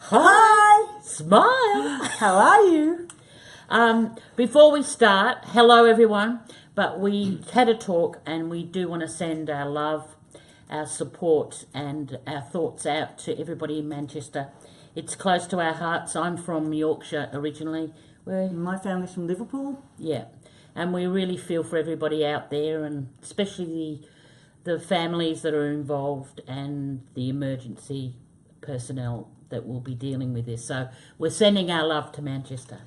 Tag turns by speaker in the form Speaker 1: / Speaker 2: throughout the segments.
Speaker 1: Hi.
Speaker 2: Smile.
Speaker 1: How are you?
Speaker 2: Before we start, hello everyone. But we had a talk and we do want to send our love, our support and our thoughts out to everybody in Manchester. It's close to our hearts. I'm from Yorkshire originally.
Speaker 1: My family's from Liverpool.
Speaker 2: Yeah. And we really feel for everybody out there, and especially the families that are involved and the emergency personnel that will be dealing with this. So we're sending our love to Manchester.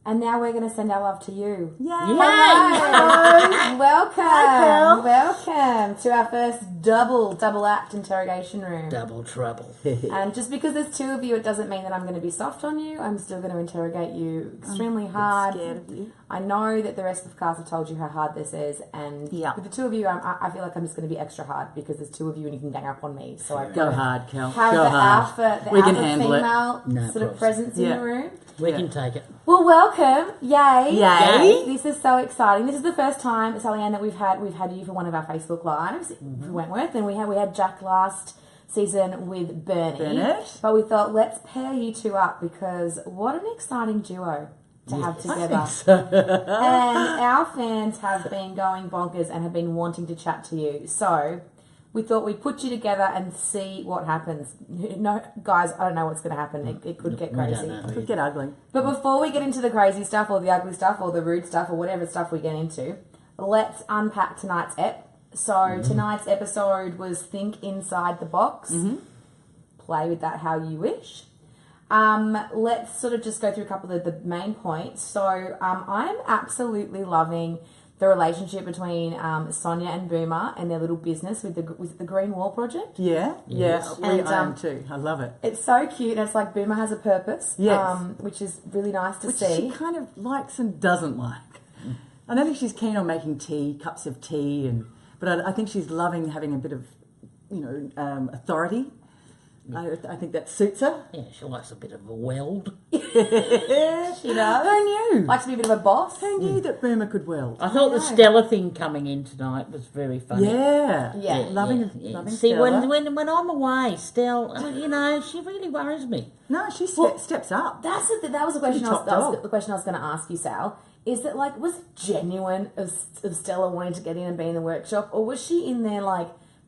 Speaker 3: And now we're going to send our love to you.
Speaker 1: Yay!
Speaker 3: Hello. Welcome.
Speaker 1: Hi, Kel.
Speaker 3: Welcome to our first double act interrogation room.
Speaker 2: Double trouble.
Speaker 3: And just because there's two of you, it doesn't mean that I'm going to be soft on you. I'm still going to interrogate you extremely hard.
Speaker 1: Scared of you.
Speaker 3: I know that the rest of the cast have told you how hard this is, and
Speaker 1: Yeah.
Speaker 3: with the two of you, I feel like I'm just going to be extra hard because there's two of you and you can gang up on me. So I
Speaker 1: Go hard, Kel.
Speaker 3: have
Speaker 1: Go
Speaker 3: the
Speaker 1: hard.
Speaker 3: alpha,
Speaker 1: We can handle it.
Speaker 3: female
Speaker 2: No
Speaker 3: sort of
Speaker 2: problems.
Speaker 3: presence in
Speaker 1: Yeah.
Speaker 3: the room.
Speaker 2: We
Speaker 1: Yeah.
Speaker 2: can take it.
Speaker 3: Well, welcome! Yay!
Speaker 1: Yay.
Speaker 3: This is so exciting. This is the first time, Sally Ann, that we've had you for one of our Facebook lives for Wentworth, and we had Jack last season with Bernie.
Speaker 1: Bennett.
Speaker 3: But we thought let's pair you two up because what an exciting duo to have together. And our fans have been going bonkers and have been wanting to chat to you. So we thought we'd put you together and see what happens. No, guys, I don't know what's going to happen. It could get
Speaker 2: We don't
Speaker 3: crazy.
Speaker 2: know.
Speaker 1: Could get ugly.
Speaker 3: But before we get into the crazy stuff or the ugly stuff or the rude stuff or whatever stuff we get into, let's unpack tonight's ep. So tonight's episode was Think Inside the Box. Play with that how you wish. Let's sort of just go through a couple of the main points. So I'm absolutely loving the relationship between Sonia and Boomer and their little business with the Green Wall Project.
Speaker 1: Yeah,
Speaker 2: Yes.
Speaker 1: yeah.
Speaker 3: And,
Speaker 1: I am too. I love it.
Speaker 3: It's so cute, and it's like Boomer has a purpose,
Speaker 1: Yes.
Speaker 3: which is really nice to
Speaker 1: Which
Speaker 3: see.
Speaker 1: she kind of likes and doesn't like. I don't think she's keen on making cups of tea, but I think she's loving having a bit of, authority. I think that suits her.
Speaker 2: Yeah, she likes a bit of a weld.
Speaker 3: She does.
Speaker 1: Who knew?
Speaker 3: Likes to be a bit of a boss.
Speaker 1: Who knew that Boomer could weld?
Speaker 2: I thought the
Speaker 3: know.
Speaker 2: Stella thing coming in tonight was very funny.
Speaker 1: Yeah,
Speaker 3: Yeah.
Speaker 1: loving
Speaker 2: See,
Speaker 1: Stella.
Speaker 2: when I'm away, Stella, she really worries me.
Speaker 1: No, she steps up.
Speaker 3: That was the question.
Speaker 1: Top dog.
Speaker 3: The question I was going to ask you, Sal. Is that was it genuine of Stella wanting to get in and be in the workshop, or was she in there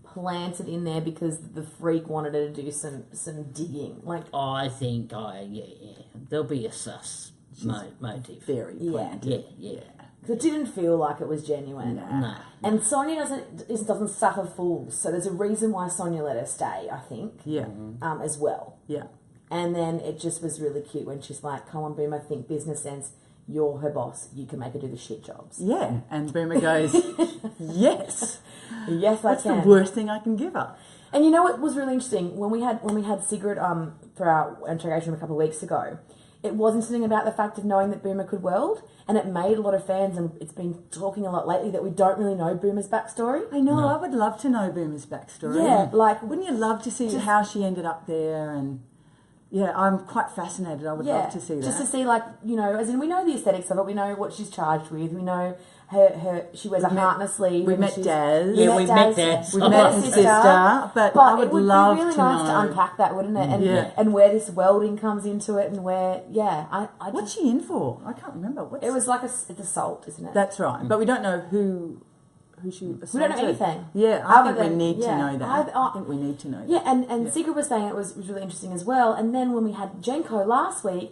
Speaker 3: planted in there because the freak wanted her to do some digging?
Speaker 2: I think, there'll be a sus motive.
Speaker 1: Very planted.
Speaker 2: Yeah.
Speaker 3: It didn't feel like it was genuine.
Speaker 2: No.
Speaker 3: And Sonia doesn't suffer fools, so there's a reason why Sonia let her stay, I think.
Speaker 1: Yeah,
Speaker 3: As well.
Speaker 1: yeah.
Speaker 3: And then it just was really cute when she's like, "Come on, Boomer, think business sense. You're her boss. You can make her do the shit jobs."
Speaker 1: Yeah, and Boomer goes, yes.
Speaker 3: Yes, I
Speaker 1: That's
Speaker 3: can.
Speaker 1: the worst thing I can give her.
Speaker 3: And you know what was really interesting when we had Sigrid for our interrogation a couple of weeks ago. It wasn't something about the fact of knowing that Boomer could weld, and it made a lot of fans, and it's been talking a lot lately that we don't really know Boomer's backstory.
Speaker 1: I know, I would love to know Boomer's backstory.
Speaker 3: Yeah,
Speaker 1: wouldn't you love to see how she ended up there? And yeah, I'm quite fascinated. I would love to see that.
Speaker 3: Just to see, as in we know the aesthetics of it, we know what she's charged with, we know she wears a harness sleeve.
Speaker 1: we met Daz.
Speaker 2: Yeah, we met Daz.
Speaker 1: We've met his sister, but I would
Speaker 3: it would
Speaker 1: love
Speaker 3: be really
Speaker 1: to
Speaker 3: nice
Speaker 1: know.
Speaker 3: to unpack that, wouldn't it? And
Speaker 1: Yeah.
Speaker 3: and where this welding comes into it, and where
Speaker 1: What's she in for? I can't remember.
Speaker 3: it was like it's assault, isn't it?
Speaker 1: That's right, but we don't know who she assaulted.
Speaker 3: We don't know anything.
Speaker 1: Yeah, I think we need to know that.
Speaker 3: I
Speaker 1: I think we need to know that.
Speaker 3: Yeah, and Sigrid was saying it was really interesting as well. And then when we had Jenko last week,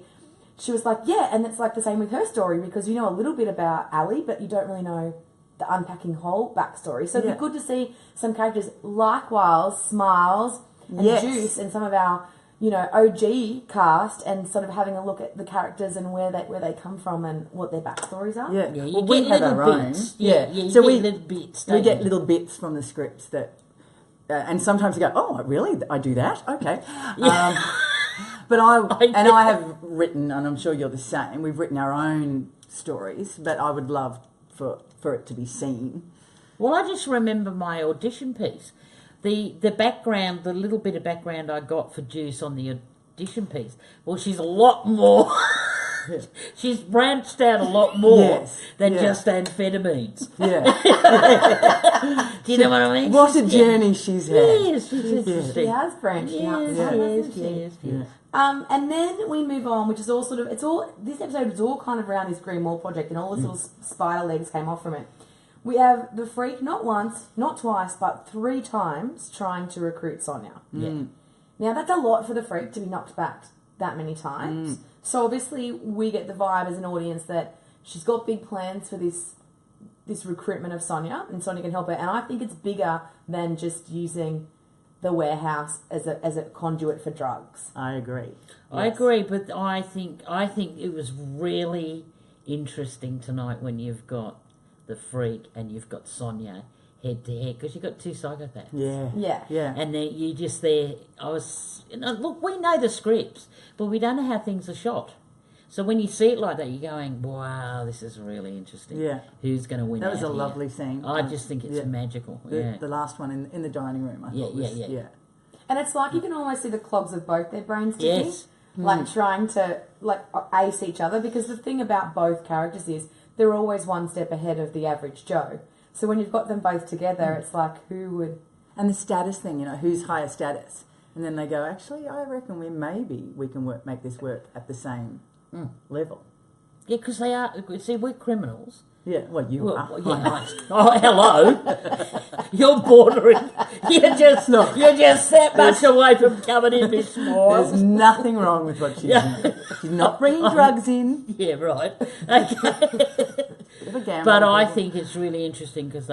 Speaker 3: she was like, yeah, and it's like the same with her story because you know a little bit about Ali, but you don't really know the unpacking whole backstory. So it'd be good to see some characters likewise, Smiles and Juice and some of our, OG cast and sort of having a look at the characters and where they come from and what their backstories are.
Speaker 1: Yeah,
Speaker 2: Yeah, you
Speaker 1: well,
Speaker 2: get
Speaker 1: we have
Speaker 2: little
Speaker 1: our own.
Speaker 2: bits.
Speaker 1: Yeah,
Speaker 2: you
Speaker 1: so
Speaker 2: get
Speaker 1: we
Speaker 2: little bits.
Speaker 1: we
Speaker 2: don't
Speaker 1: get
Speaker 2: you?
Speaker 1: little bits from the scripts that, and sometimes we go, oh, really? I do that? Okay. But I have written, and I'm sure you're the same. We've written our own stories, but I would love for it to be seen.
Speaker 2: Well, I just remember my audition piece. The background, the little bit of background I got for Juice on the audition piece. Well, she's a lot more she's branched out a lot more than
Speaker 1: yeah.
Speaker 2: just amphetamines.
Speaker 1: Yeah.
Speaker 2: Do you know what I mean?
Speaker 1: What a journey she's had.
Speaker 2: Yes, she's interesting.
Speaker 3: She has branched out.
Speaker 2: Yes.
Speaker 3: And then we move on, which is all sort of, this episode is all kind of around this Green Wall project, and all this little spider legs came off from it. We have the Freak not once, not twice, but 3 times trying to recruit Sonia.
Speaker 2: Yeah.
Speaker 3: Now, that's a lot for the Freak to be knocked back that many times. So obviously we get the vibe as an audience that she's got big plans for this recruitment of Sonia, and Sonia can help her. And I think it's bigger than just using the warehouse as a conduit for drugs.
Speaker 1: I agree.
Speaker 2: I agree, but I think it was really interesting tonight when you've got the Freak and you've got Sonia head to head, because you've got 2 psychopaths.
Speaker 3: Yeah.
Speaker 2: And then you just there. Look, we know the scripts, but we don't know how things are shot. So when you see it like that, you're going, "Wow, this is really interesting."
Speaker 1: Yeah.
Speaker 2: Who's going to win?
Speaker 1: That was a
Speaker 2: here?
Speaker 1: lovely scene.
Speaker 2: I just think it's magical.
Speaker 1: The last one in the dining room, I thought was, yeah.
Speaker 3: And it's like you can almost see the clogs of both their brains ticking.
Speaker 2: Yes.
Speaker 3: Like trying to ace each other, because the thing about both characters is they're always one step ahead of the average Joe. So when you've got them both together, it's like, who would...
Speaker 1: And the status thing, who's higher status? And then they go, actually, I reckon we can make this work at the same level.
Speaker 2: Yeah, because they are. See, we're criminals.
Speaker 1: Yeah, well, you are.
Speaker 2: Oh, hello. You're bordering. You're just that much away from coming in this morning.
Speaker 1: There's nothing wrong with what she's doing. She's not bringing drugs in.
Speaker 2: Yeah, right. Okay. But I think it's really interesting because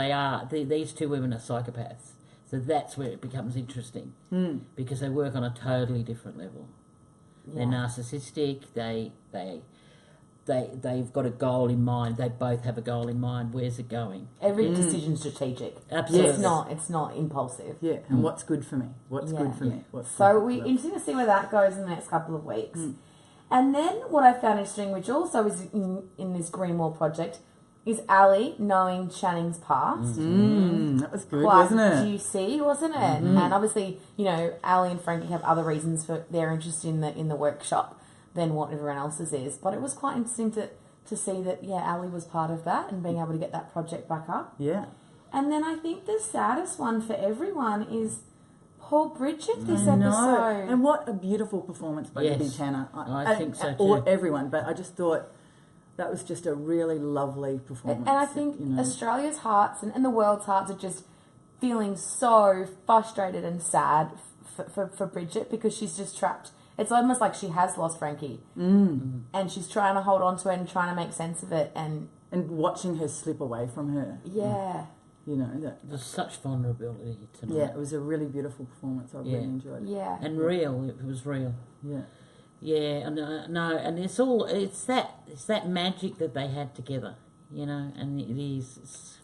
Speaker 2: these 2 women are psychopaths. So that's where it becomes interesting because they work on a totally different level. Yeah. They're narcissistic. They've got a goal in mind. They both have a goal in mind. Where's it going?
Speaker 3: Every decision's strategic.
Speaker 2: Absolutely.
Speaker 3: It's not impulsive.
Speaker 1: Yeah, and what's good for me? What's good for me?
Speaker 3: So we're interested to see where that goes in the next couple of weeks. And then what I found interesting, which also is in this Green Wall project, is Ali knowing Channing's past.
Speaker 1: That was good,
Speaker 3: Quite
Speaker 1: wasn't it?
Speaker 3: juicy, wasn't it? And obviously, Ali and Frankie have other reasons for their interest in the workshop than what everyone else's is. But it was quite interesting to see that, Ali was part of that and being able to get that project back up.
Speaker 1: Yeah.
Speaker 3: And then I think the saddest one for everyone is poor Bridget this episode.
Speaker 1: And what a beautiful performance by Debbie Tanner.
Speaker 2: I think so too.
Speaker 1: Or everyone, but I just thought that was just a really lovely performance.
Speaker 3: And I think Australia's hearts and the world's hearts are just feeling so frustrated and sad for Bridget, because she's just trapped. It's almost like she has lost Frankie, and she's trying to hold on to it and trying to make sense of it, and
Speaker 1: watching her slip away from her.
Speaker 3: Yeah.
Speaker 2: There's such vulnerability tonight.
Speaker 1: Yeah, it was a really beautiful performance. I really enjoyed it.
Speaker 3: Yeah.
Speaker 2: And real. It was real.
Speaker 1: Yeah.
Speaker 2: Yeah, and it's that magic that they had together, and it's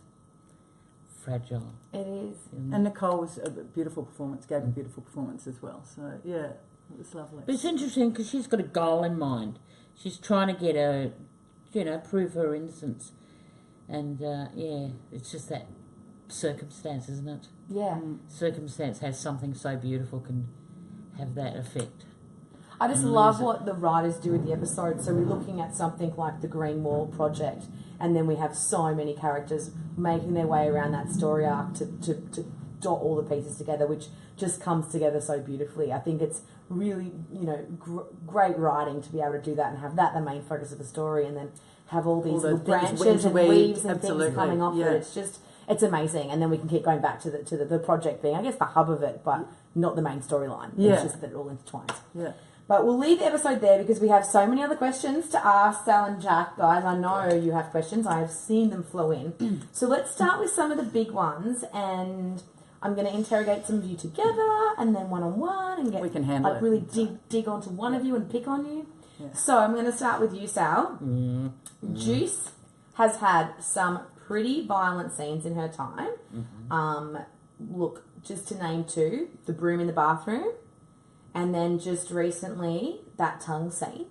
Speaker 2: fragile.
Speaker 3: It is.
Speaker 1: And Nicole was a beautiful performance, gave a beautiful performance as well. So, yeah, it was lovely.
Speaker 2: But it's interesting because she's got a goal in mind. She's trying to get her, prove her innocence. And, it's just that circumstance, isn't it?
Speaker 3: Yeah.
Speaker 2: Circumstance has something so beautiful, can have that effect.
Speaker 3: I just love what the writers do with the episode. So we're looking at something like the Green Wall project, and then we have so many characters making their way around that story arc to dot all the pieces together, which just comes together so beautifully. I think it's really, great writing to be able to do that and have that the main focus of the story, and then have all these little branches and weaves and things coming off it. It's amazing. And then we can keep going back to the project being, I guess, the hub of it, but not the main storyline.
Speaker 1: Yeah.
Speaker 3: It's just that it all intertwines.
Speaker 1: Yeah.
Speaker 3: But we'll leave the episode there because we have so many other questions to ask Sal and Jack. Guys, I know you have questions. I have seen them flow in. So let's start with some of the big ones, and I'm going to interrogate some of you together and then one-on-one and
Speaker 1: we can handle
Speaker 3: really dig onto one of you and pick on you. Yeah. So I'm going to start with you, Sal. Juice has had some pretty violent scenes in her time. Look, just to name 2, the broom in the bathroom, and then just recently, that tongue scene.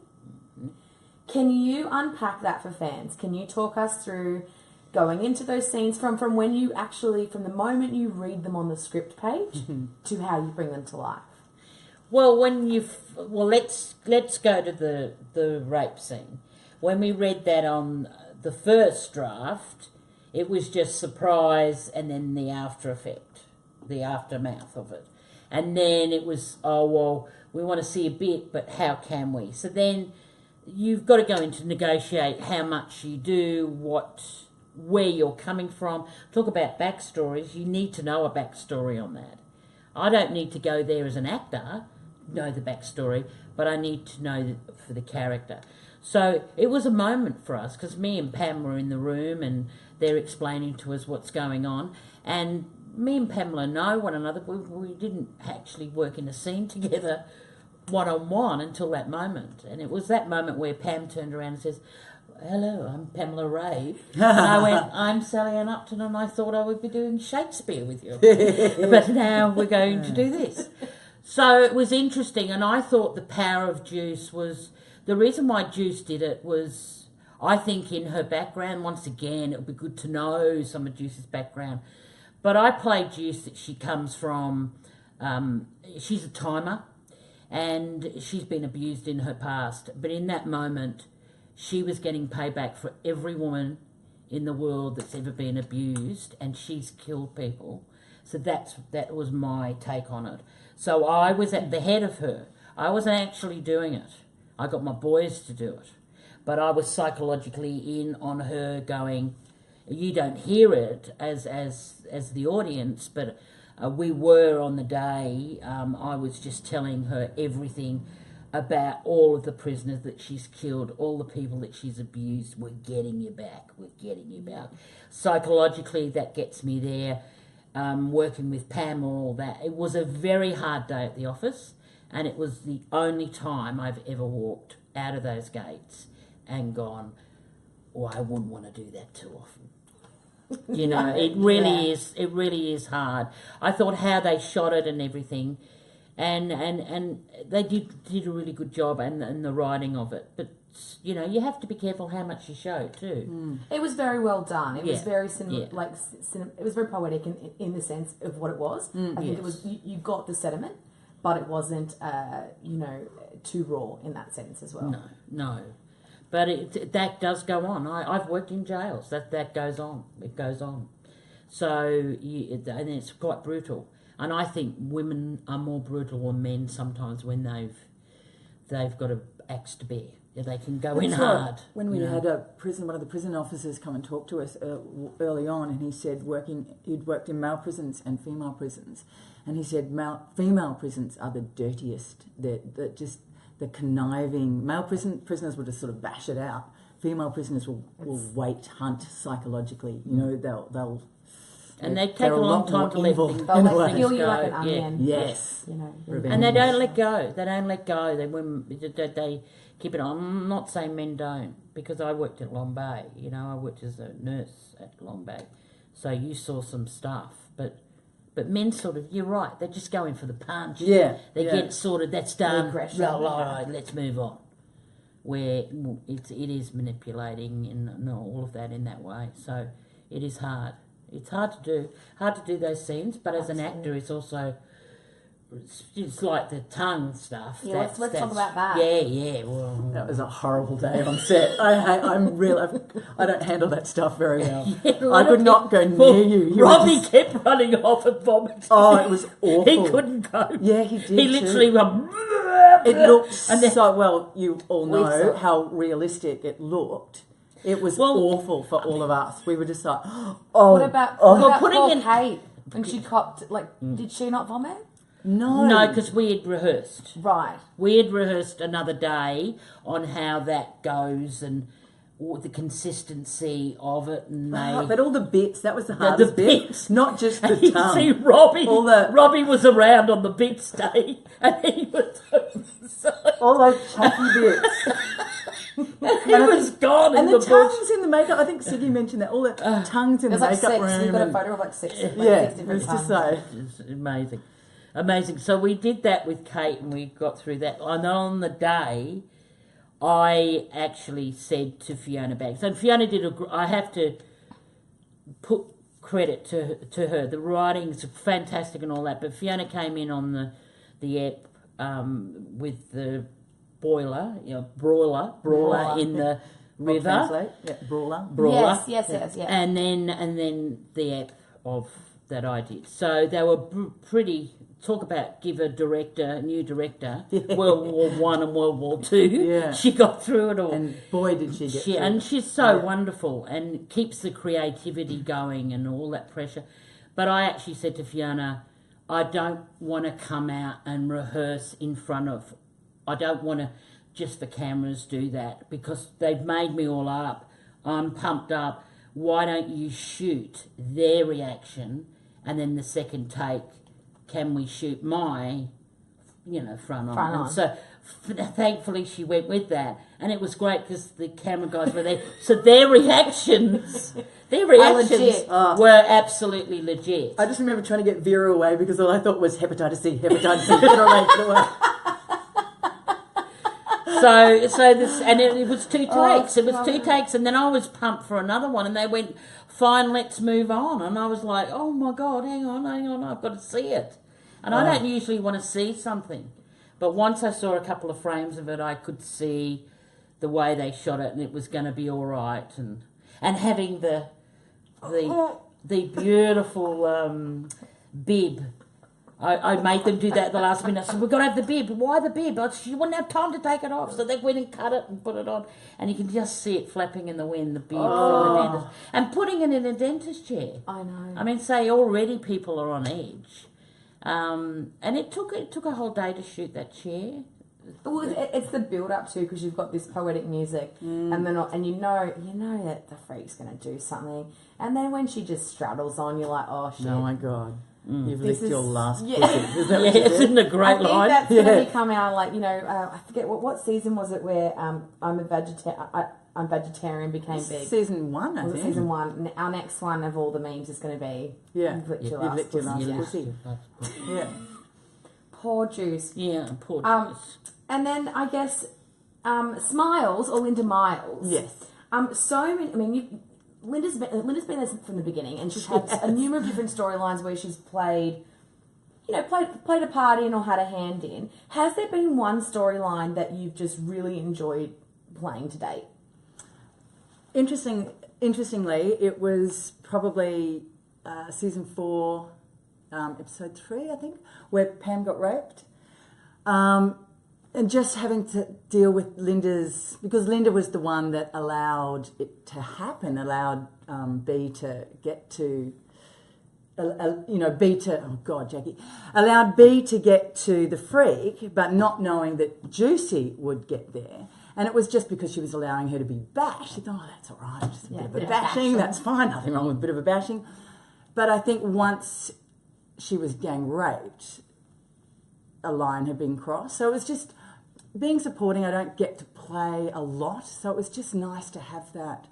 Speaker 3: Can you unpack that for fans? Can you talk us through going into those scenes from when you actually, from the moment you read them on the script page to how you bring them to life?
Speaker 2: Well, let's go to the rape scene. When we read that on the first draft, it was just surprise and then the after effect, the aftermath of it. And then it was, oh, well, we want to see a bit, but how can we? So then you've got to go into negotiate how much you do, where you're coming from. Talk about backstories. You need to know a backstory on that. I don't need to go there as an actor, know the backstory, but I need to know for the character. So it was a moment for us because me and Pam were in the room and they're explaining to us what's going on. And me and Pamela know one another. We didn't actually work in a scene together one-on-one until that moment. And it was that moment where Pam turned around and says, hello, I'm Pamela Ray. And I went, I'm Sally Ann Upton, and I thought I would be doing Shakespeare with you. But now we're going to do this. So it was interesting, and I thought the power of Juice was... The reason why Juice did it was, I think in her background, once again, it would be good to know some of Juice's background. But I played Juice that she comes from... she's a timer, and she's been abused in her past. But in that moment... She was getting payback for every woman in the world that's ever been abused, and she's killed people. So that was my take on it. So I was at the head of her. I wasn't actually doing it. I got my boys to do it. But I was psychologically in on her going, you don't hear it as the audience, but we were on the day. I was just telling her everything about all of the prisoners that she's killed, all the people that she's abused. We're getting you back. We're getting you back. Psychologically, that gets me there. Working with Pam, all that. It was a very hard day at the office, and it was the only time I've ever walked out of those gates and gone, oh, I wouldn't want to do that too often. You know, it really is. It really is hard. I thought how they shot it and everything. And they did a really good job and the writing of it. But, you know, you have to be careful how much you show, too.
Speaker 3: It was very well done. It was very it was very poetic in the sense of what it was. I think it was, you got the sentiment, but it wasn't, too raw in that sense as well.
Speaker 2: No. But that does go on. I've worked in jails. That goes on. It goes on. So, and it's quite brutal. And I think women are more brutal than men sometimes when they've got an axe to bear. They can go in hard.
Speaker 1: When we had one of the prison officers come and talk to us early on, and he said he'd worked in male prisons and female prisons, and he said female prisons are the dirtiest. They're just the conniving. Male prisoners will just sort of bash it out. Female prisoners will hunt psychologically. You know, they'll
Speaker 2: and they take a long time to let things
Speaker 3: go. They'll feel you like an onion.
Speaker 1: Yes.
Speaker 3: You know,
Speaker 2: and they don't let go. They keep it on. I'm not saying men don't, because I worked at Long Bay. You know, I worked as a nurse at Long Bay. So you saw some stuff. But men sort of, you're right, they're just going for the punch.
Speaker 1: Yeah.
Speaker 2: They get sort of, that's done.
Speaker 3: Right,
Speaker 2: let's move on. Where it is manipulating and all of that in that way. So it is hard. It's hard to do those scenes, but as an actor, it's also, it's like the tongue stuff.
Speaker 3: Yeah, let's talk about that.
Speaker 2: Yeah. Well,
Speaker 1: that was a horrible day on set. I don't handle that stuff very well. I could not go near you.
Speaker 2: Robbie kept running off and vomiting.
Speaker 1: Oh, it was awful.
Speaker 2: He couldn't go.
Speaker 1: Yeah, he did.
Speaker 2: He literally went.
Speaker 1: It looked so well. You all know how realistic it looked. It was awful for all of us. We were just like,
Speaker 3: What about poor Kate? When she copped, did she not vomit?
Speaker 2: No, because we had rehearsed.
Speaker 3: Right.
Speaker 2: We had rehearsed another day on how that goes and the consistency of it. And
Speaker 1: but all the bits, that was the hardest bit. Not just the tongue.
Speaker 2: You see, Robbie was around on the bits day, and he was
Speaker 1: all those chunky bits.
Speaker 2: He was gone
Speaker 1: and
Speaker 2: in the
Speaker 1: bush. And the tongues in the makeup, I think Siggy mentioned that, all the tongues in the makeup room.
Speaker 3: You've got a photo of six.
Speaker 1: Six different
Speaker 3: tongues.
Speaker 2: It's amazing. So we did that with Kate, and we got through that. And on the day, I actually said to Fiona Banks, and Fiona I have to put credit to her. The writing's fantastic and all that, but Fiona came in on the ep with the brawler in the river.
Speaker 1: Translate. Yeah, brawler.
Speaker 3: Yes.
Speaker 2: And then the ep of that I did. So they were pretty. Talk about give a new director, World War One and World War Two.
Speaker 1: Yeah.
Speaker 2: She got through it all.
Speaker 1: And boy, did she get through.
Speaker 2: And she's so wonderful and keeps the creativity going and all that pressure. But I actually said to Fiona, I don't want to come out and rehearse in front of... I don't want to just the cameras do that because they've made me all up. I'm pumped up. Why don't you shoot their reaction and then the second take... Can we shoot my, front on? And so thankfully she went with that. And it was great because the camera guys were there. So their reactions were absolutely legit.
Speaker 1: I just remember trying to get Vera away because all I thought was hepatitis C. Get her away, get away.
Speaker 2: So this, and it was 2 takes. It was 2 takes, and then I was pumped for another one, and they went, "Fine, let's move on." And I was like, "Oh my God, hang on, I've got to see it." And I don't usually want to see something, but once I saw a couple of frames of it, I could see the way they shot it, and it was going to be all right. And having the beautiful bib. I made them do that at the last minute. I said, we've got to have the bib. Why the bib? She wouldn't have time to take it off. So they went and cut it and put it on. And you can just see it flapping in the wind, the bib from the dentist. And putting it in a dentist chair.
Speaker 3: I know.
Speaker 2: I mean, say already people are on edge. And it took a whole day to shoot that chair.
Speaker 3: Well, it's the build up too, because you've got this poetic music, and then you know that the freak's going to do something, and then when she just straddles on, you're like, oh shit!
Speaker 1: Oh my God, you've licked your last pussy.
Speaker 2: Isn't a great line?
Speaker 3: I think that's going to become our I forget what season was it where I'm vegetarian became big.
Speaker 1: Season 1, I think.
Speaker 3: Season 1. Our next one of all the memes is going to be you've licked your last pussy.
Speaker 1: Yeah.
Speaker 3: Poor Juice.
Speaker 2: Yeah, poor Juice.
Speaker 3: And then I guess Smiles or Linda Miles.
Speaker 1: Yes.
Speaker 3: So many. I mean, Linda's been there from the beginning, and she's had a number of different storylines where she's played a part in or had a hand in. Has there been one storyline that you've just really enjoyed playing to date?
Speaker 1: Interestingly, it was probably season 4, episode 3, I think, where Pam got raped. And just having to deal with because Linda was the one that allowed it to happen, allowed B to get to, allowed B to get to the freak, but not knowing that Juicy would get there. And it was just because she was allowing her to be bashed. She thought, oh, that's all right, just a bit of bashing, that's fine, nothing wrong with a bit of a bashing. But I think once she was gang raped, a line had been crossed. So it was just being supporting. I don't get to play a lot, so it was just nice to have that,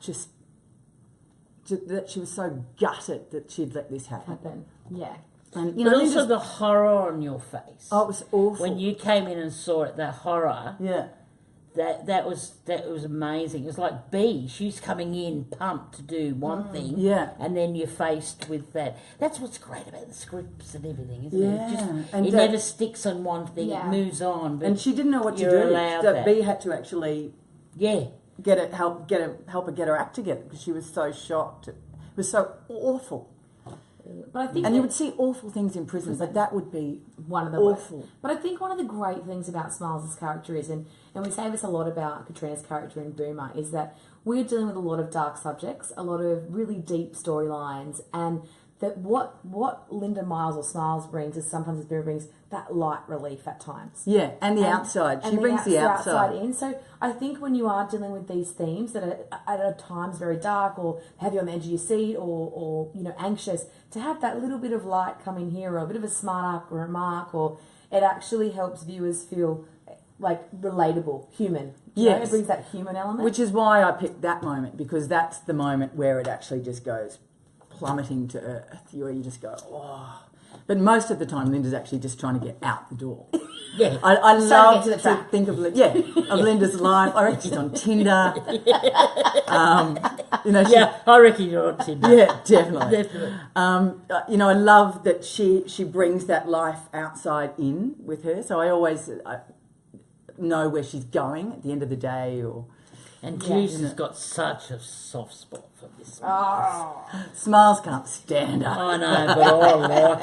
Speaker 1: just that she was so gutted that she'd let this happen.
Speaker 3: Yeah.
Speaker 1: And
Speaker 2: but also the horror on your face.
Speaker 1: Oh, it was awful.
Speaker 2: When you came in and saw it, that horror.
Speaker 1: Yeah.
Speaker 2: That was amazing. It was like B. She's coming in pumped to do one thing, and then you're faced with that. That's what's great about the scripts and everything, isn't it? It never sticks on one thing. It moves on. But
Speaker 1: and she didn't know what to do. That B had to actually help her get her act together because she was so shocked. It was so awful.
Speaker 3: But I think
Speaker 1: you would see awful things in prison, but that would be
Speaker 3: one of the
Speaker 1: awful.
Speaker 3: Worst. But I think one of the great things about Smiles' character is, and we say this a lot about Katrina's character in Boomer, is that we're dealing with a lot of dark subjects, a lot of really deep storylines, and that what Linda Miles or Smiles brings is sometimes as Boomer brings that light relief at times.
Speaker 1: Yeah, and the outside. She brings the outside
Speaker 3: in. So I think when you are dealing with these themes that are at times very dark or have you on the edge of your seat or anxious, to have that little bit of light come in here or a bit of a smart arc or remark, or it actually helps viewers feel like relatable, human. It brings that human element.
Speaker 1: Which is why I picked that moment, because that's the moment where it actually just goes plummeting to earth, where you just go, oh. But most of the time, Linda's actually just trying to get out the door.
Speaker 2: Yeah.
Speaker 1: I
Speaker 3: Just trying to
Speaker 1: love
Speaker 3: get to the
Speaker 1: to
Speaker 3: track.
Speaker 1: think of Linda's life. I reckon she's on Tinder.
Speaker 2: I reckon you're on Tinder.
Speaker 1: Yeah, definitely.
Speaker 2: Definitely.
Speaker 1: I love that she brings that life outside in with her. So I always know where she's going at the end of the day.
Speaker 2: And Juice has got such a soft spot for this one.
Speaker 3: Oh.
Speaker 1: Smiles can't stand her.
Speaker 2: I know, but I like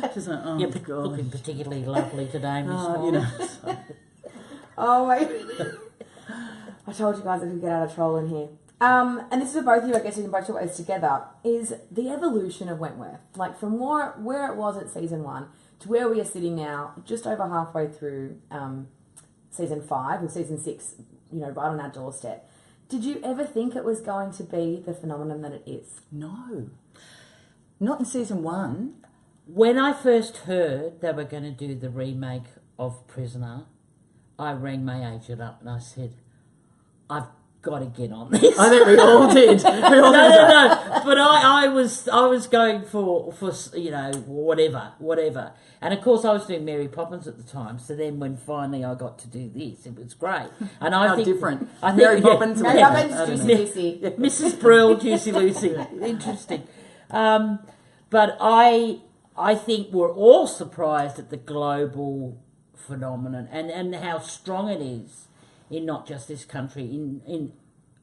Speaker 2: it.
Speaker 1: She's like, oh
Speaker 2: You're
Speaker 1: God.
Speaker 2: looking particularly lovely today, Miss
Speaker 1: Oh,
Speaker 2: Molly.
Speaker 3: Oh my! I told you guys I could get out of troll in here. And this is for both of you. I guess we can both talk about this together. Is the evolution of Wentworth, like from where it was at season 1 to where we are sitting now, just over halfway through season 5 with season 6, right on our doorstep. Did you ever think it was going to be the phenomenon that it is?
Speaker 1: No. Not in season 1.
Speaker 2: When I first heard they were going to do the remake of Prisoner, I rang my agent up and I said, I've got to get on this.
Speaker 1: I think we all did.
Speaker 2: No. But I was going for whatever. And of course I was doing Mary Poppins at the time. So then when finally I got to do this, it was great. And I
Speaker 1: How
Speaker 2: think
Speaker 1: different.
Speaker 2: I think,
Speaker 1: Mary Poppins.
Speaker 3: Mary Poppins, Juicy Lucy.
Speaker 2: Mrs. Brill, Juicy Lucy. Interesting. But I think we're all surprised at the global phenomenon and how strong it is in not just this country, in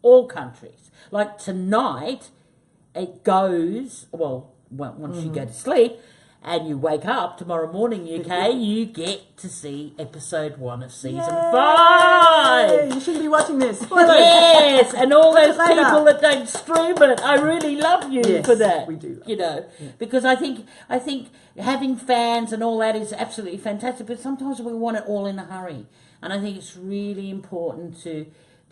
Speaker 2: all countries. Like tonight, it goes, once you go to sleep and you wake up tomorrow morning, UK, you get to see episode 1 of season 5.
Speaker 1: You shouldn't be watching this.
Speaker 2: Yes, and all those
Speaker 1: Later.
Speaker 2: people that don't stream it, I really love you
Speaker 1: Yes,
Speaker 2: for that.
Speaker 1: we do.
Speaker 2: Because I think having fans and all that is absolutely fantastic, but sometimes we want it all in a hurry. And I think it's really important to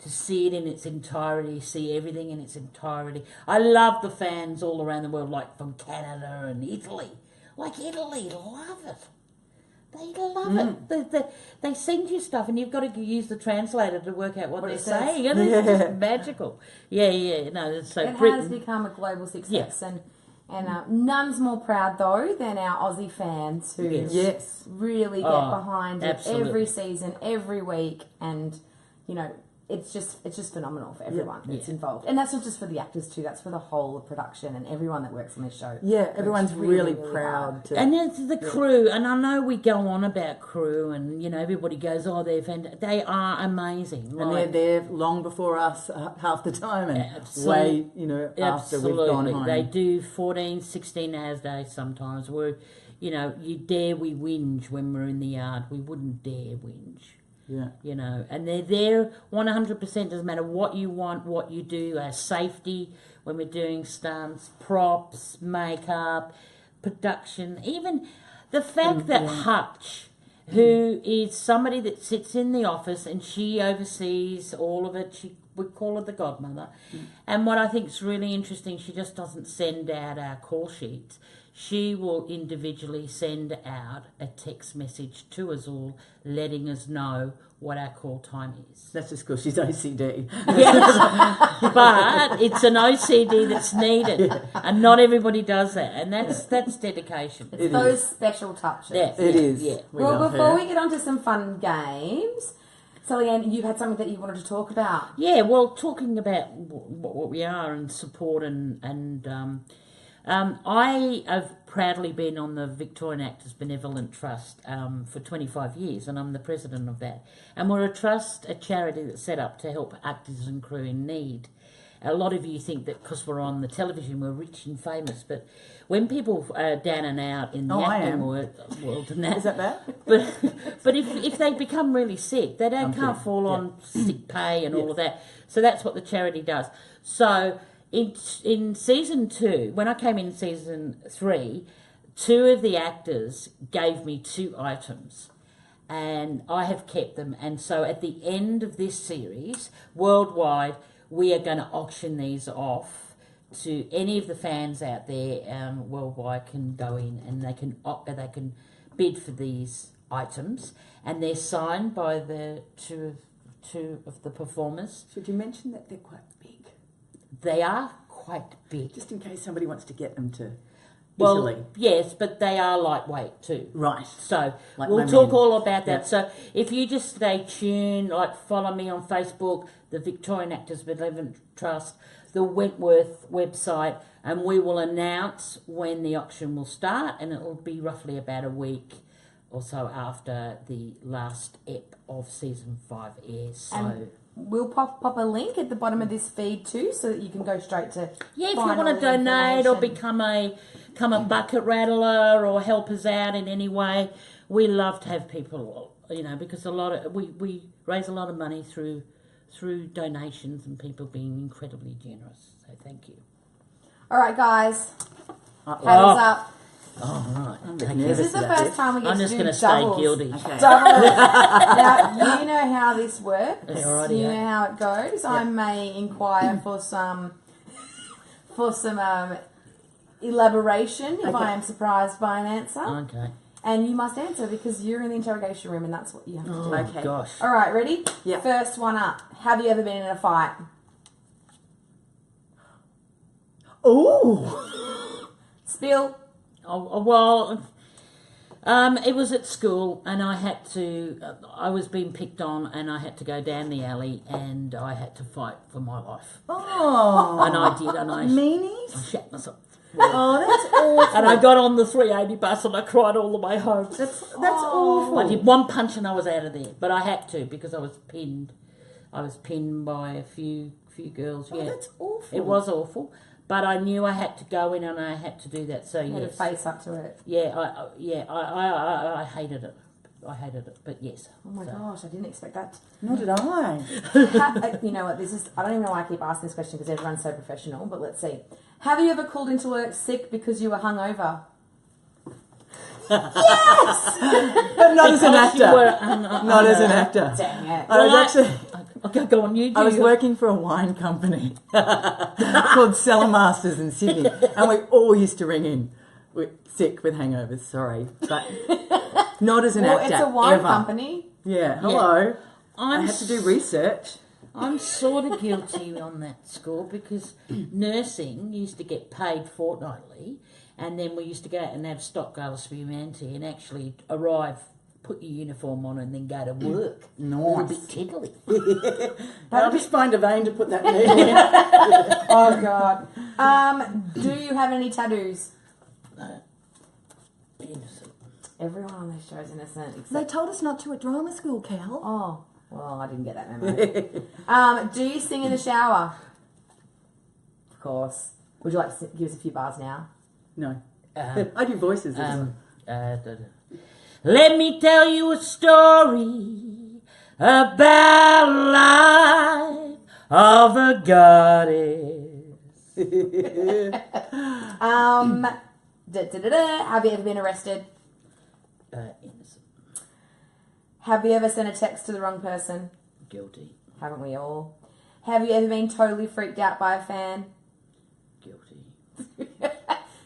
Speaker 2: see it in its entirety, see everything in its entirety. I love the fans all around the world, like from Canada and Italy. Like Italy, love it. They love it. They send you stuff and you've got to use the translator to work out what they're saying. And it's just magical. Yeah. No, so
Speaker 3: It
Speaker 2: Britain,
Speaker 3: has become a global success. And none's more proud, though, than our Aussie fans who really get behind it every season, every week. And, it's just phenomenal for everyone that's involved. And that's not just for the actors, too. That's for the whole of production and everyone that works on this show.
Speaker 1: Yeah, everyone's really,
Speaker 3: really
Speaker 1: proud.
Speaker 2: And it's the crew, and I know we go on about crew, and everybody goes, "Oh, they're fantastic." They are amazing,
Speaker 1: And they're there long before us half the time, and
Speaker 2: Absolutely.
Speaker 1: way after we've gone home.
Speaker 2: They do 14, 16 hours a day sometimes. We whinge when we're in the yard. We wouldn't dare whinge.
Speaker 1: Yeah.
Speaker 2: And they're there 100%. Doesn't matter what you want, what you do. Safety when we're doing stunts, props, makeup, production. Even the fact that Hutch, who is somebody that sits in the office and she oversees all of it. We call her the godmother. And what I think is really interesting, she just doesn't send out our call sheets. She will individually send out a text message to us all, letting us know what our call time is.
Speaker 1: That's just because she's OCD.
Speaker 2: But it's an OCD that's needed, and not everybody does that, and that's dedication.
Speaker 3: It's those special touches.
Speaker 2: Yeah,
Speaker 1: It is.
Speaker 2: Yeah.
Speaker 3: Well, before we get on to some fun games, Sally-Ann, you had something that you wanted to talk about.
Speaker 2: Yeah, well, talking about what we are and support and I have proudly been on the Victorian Actors Benevolent Trust for 25 years, and I'm the president of that. And we're a charity that's set up to help actors and crew in need. A lot of you think that because we're on the television, we're rich and famous, but when people are down and out in the acting world and that,
Speaker 1: Is that bad?
Speaker 2: but if they become really sick, they can't fall on sick pay and all of that. So that's what the charity does. So in season 2, when I came in season 3, 2 of the actors gave me 2 items, and I have kept them. And so at the end of this series, worldwide, we are going to auction these off to any of the fans out there worldwide. Can go in and they can bid for these items, and they're signed by the two of the performers.
Speaker 1: Should you mention that they're quite big?
Speaker 2: They are quite big.
Speaker 1: Just in case somebody wants to get them to
Speaker 2: Well,
Speaker 1: easily.
Speaker 2: yes, but they are lightweight too.
Speaker 1: Right.
Speaker 2: So
Speaker 1: Like
Speaker 2: we'll
Speaker 1: my
Speaker 2: talk
Speaker 1: men.
Speaker 2: all about that.
Speaker 1: Yeah.
Speaker 2: So if you just stay tuned, like follow me on Facebook, the Victorian Actors Benevolent Trust, the Wentworth website, and we will announce when the auction will start, and it will be roughly about a week or so after the last ep of season 5 airs. So
Speaker 3: And we'll pop a link at the bottom of this feed too, so that you can go straight to.
Speaker 2: yeah, if you
Speaker 3: find all
Speaker 2: want to
Speaker 3: the
Speaker 2: donate or
Speaker 3: information.
Speaker 2: become a bucket rattler or help us out in any way, we love to have people, because we raise a lot of money through donations and people being incredibly generous. So thank you.
Speaker 3: All right, guys,
Speaker 1: Oh,
Speaker 3: paddles up.
Speaker 2: Oh, right.
Speaker 1: I'm a bit
Speaker 2: Okay.
Speaker 1: nervous
Speaker 3: This is the
Speaker 1: about
Speaker 3: first time we get
Speaker 2: I'm
Speaker 3: to
Speaker 2: just
Speaker 3: do
Speaker 2: going to stay
Speaker 3: doubles.
Speaker 2: guilty.
Speaker 1: Okay.
Speaker 3: Doubles. Now, you know how this works.
Speaker 2: Yeah, alrighty,
Speaker 3: You
Speaker 2: yeah.
Speaker 3: know how it goes. I may inquire for some elaboration if
Speaker 1: Okay.
Speaker 3: I am surprised by an answer.
Speaker 2: Okay.
Speaker 3: And you must answer because you're in the interrogation room and that's what you have to do.
Speaker 2: Oh,
Speaker 1: Okay.
Speaker 2: gosh.
Speaker 3: All right, ready?
Speaker 1: Yeah.
Speaker 3: First one up. Have you ever been in a fight?
Speaker 1: Oh.
Speaker 3: Spill.
Speaker 2: Oh, well, it was at school, and I had to. I was being picked on, and I had to go down the alley, and I had to fight for my life,
Speaker 1: Oh.
Speaker 2: and I did, and I
Speaker 1: Meanies?
Speaker 2: shat myself.
Speaker 1: Oh, that's awful.
Speaker 2: And I got on the 380 bus, and I cried all the way home.
Speaker 1: That's
Speaker 3: Oh.
Speaker 1: awful.
Speaker 2: I did one punch, and I was out of there, but I had to because I was pinned. I was pinned by a few girls.
Speaker 1: Oh,
Speaker 2: Yeah,
Speaker 1: that's awful.
Speaker 2: it was awful, but I knew I had to go in, and I had to do that. So
Speaker 3: You had to
Speaker 2: yes.
Speaker 3: face up to it.
Speaker 2: I hated it. I hated it, but yes.
Speaker 3: Oh my
Speaker 2: So-
Speaker 3: gosh, I didn't expect that.
Speaker 1: Nor did I.
Speaker 3: You know what, I don't even know why I keep asking this question because everyone's so professional, but let's see. Have you ever called into work sick because you were hungover? Yes!
Speaker 1: But not as an
Speaker 2: Because you
Speaker 1: actor.
Speaker 2: were,
Speaker 1: Not as an actor.
Speaker 3: Dang it.
Speaker 1: I was
Speaker 2: Well,
Speaker 1: actually.
Speaker 2: Okay, go on, you do.
Speaker 1: I was working for a wine company called Cellar Masters in Sydney, and we all used to ring in sick with hangovers. Sorry, but not as an
Speaker 3: Well,
Speaker 1: actor.
Speaker 3: it's a wine
Speaker 1: ever.
Speaker 3: company.
Speaker 1: Yeah. Hello. I
Speaker 2: I'm
Speaker 1: had to do research.
Speaker 2: I'm sort of guilty on that score because nursing used to get paid fortnightly, and then we used to go out and have stock goals for humanity and actually arrive, put your uniform on, and then go to work. A little
Speaker 1: Nice.
Speaker 2: bit tickly.
Speaker 1: I'll just find a vein to put that in.
Speaker 3: Oh, God. Do you have any tattoos?
Speaker 2: Innocent.
Speaker 3: Everyone on this show is innocent except...
Speaker 1: They told us not to at drama school, Cal.
Speaker 3: Oh, well, I didn't get that memo. Do you sing in the shower? Of course. Would you like to give us a few bars now?
Speaker 1: No.
Speaker 2: Um,
Speaker 1: I do voices.
Speaker 2: Let me tell you a story about life of a goddess.
Speaker 3: Have you ever been arrested?
Speaker 2: Innocent.
Speaker 3: Have you ever sent a text to the wrong person?
Speaker 2: Guilty.
Speaker 3: Haven't we all? Have you ever been totally freaked out by a fan?
Speaker 2: Guilty.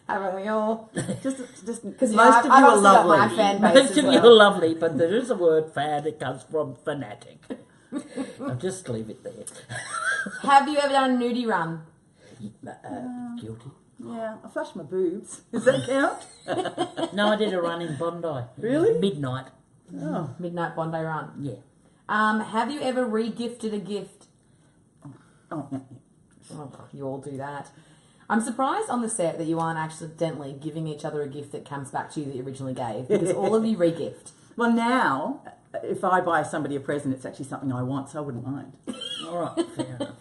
Speaker 3: Haven't we all?
Speaker 1: just
Speaker 3: Because
Speaker 1: most of you are lovely.
Speaker 3: My fan base
Speaker 2: Most
Speaker 3: as
Speaker 2: of you
Speaker 3: well.
Speaker 2: are lovely, but there is a word fan. It comes from fanatic. I'll just leave it there.
Speaker 3: Have you ever done a nudie run?
Speaker 2: Guilty.
Speaker 1: Yeah, I flashed my boobs. Does that count?
Speaker 2: No, I did a run in Bondi.
Speaker 1: Really?
Speaker 2: Midnight.
Speaker 1: Oh.
Speaker 3: Midnight Bondi run.
Speaker 2: Yeah.
Speaker 3: Have you ever re-gifted a gift?
Speaker 1: Oh, yeah.
Speaker 3: Oh, you all do that. I'm surprised on the set that you aren't accidentally giving each other a gift that comes back to you that you originally gave, because all of you re-gift.
Speaker 1: Well, now, if I buy somebody a present, it's actually something I want, so I wouldn't mind.
Speaker 2: All right, fair enough.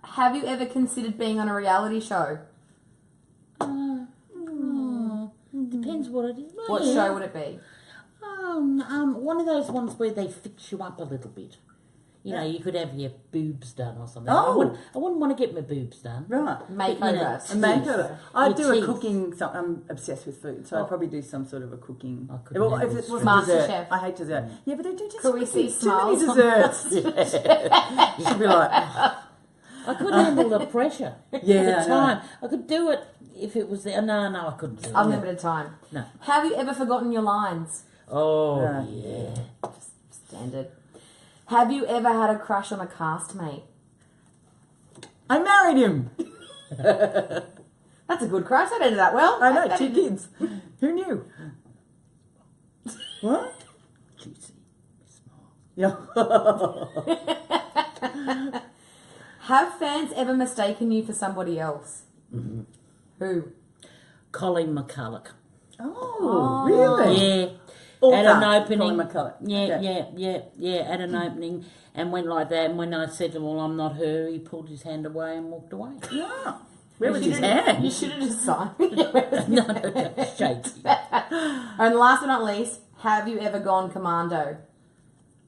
Speaker 3: Have you ever considered being on a reality show?
Speaker 2: Depends what it is.
Speaker 3: What show would it be?
Speaker 2: One of those ones where they fix you up a little bit. You know, you could have your boobs done or something.
Speaker 1: Oh.
Speaker 2: I wouldn't want to get my boobs done.
Speaker 1: Right.
Speaker 3: Makeover.
Speaker 1: A makeover. I
Speaker 2: Your
Speaker 1: do a
Speaker 2: teeth.
Speaker 1: cooking. I'm obsessed with food, so I'd probably do some sort of a cooking.
Speaker 2: I couldn't
Speaker 1: Well,
Speaker 2: handle
Speaker 1: if it was
Speaker 3: Master
Speaker 1: dessert,
Speaker 3: Chef.
Speaker 1: I hate dessert. Yeah, but they do just
Speaker 3: Could we see
Speaker 1: too many
Speaker 3: smiles?
Speaker 1: desserts. You should be like,
Speaker 2: I couldn't handle the pressure.
Speaker 1: Yeah,
Speaker 2: The
Speaker 1: I know.
Speaker 2: time. I could do it if it was there. No, I couldn't do it.
Speaker 3: Unlimited time.
Speaker 2: No.
Speaker 3: Have you ever forgotten your lines?
Speaker 2: Oh,
Speaker 1: Yeah.
Speaker 2: yeah.
Speaker 3: Standard. Have you ever had a crush on a castmate?
Speaker 1: I married him.
Speaker 3: That's a good crush. That ended up well.
Speaker 1: I know, 2 kids. Who knew? What?
Speaker 2: Juicy. Small.
Speaker 1: Yeah.
Speaker 3: Have fans ever mistaken you for somebody else?
Speaker 2: Mm-hmm.
Speaker 3: Who?
Speaker 2: Colleen McCulloch.
Speaker 1: Oh, really?
Speaker 2: Yeah.
Speaker 1: Author,
Speaker 2: At an opening.
Speaker 1: Colin McCulloch.
Speaker 2: Yeah,
Speaker 1: Okay.
Speaker 2: yeah. At an opening, and went like that. And when I said to him, "Well, I'm not her," he pulled his hand away and walked away.
Speaker 1: Yeah. Where was
Speaker 3: You
Speaker 1: his
Speaker 3: should've-
Speaker 1: hand?
Speaker 3: You should have just signed.
Speaker 2: No, shaky.
Speaker 3: And last but not least, have you ever gone commando?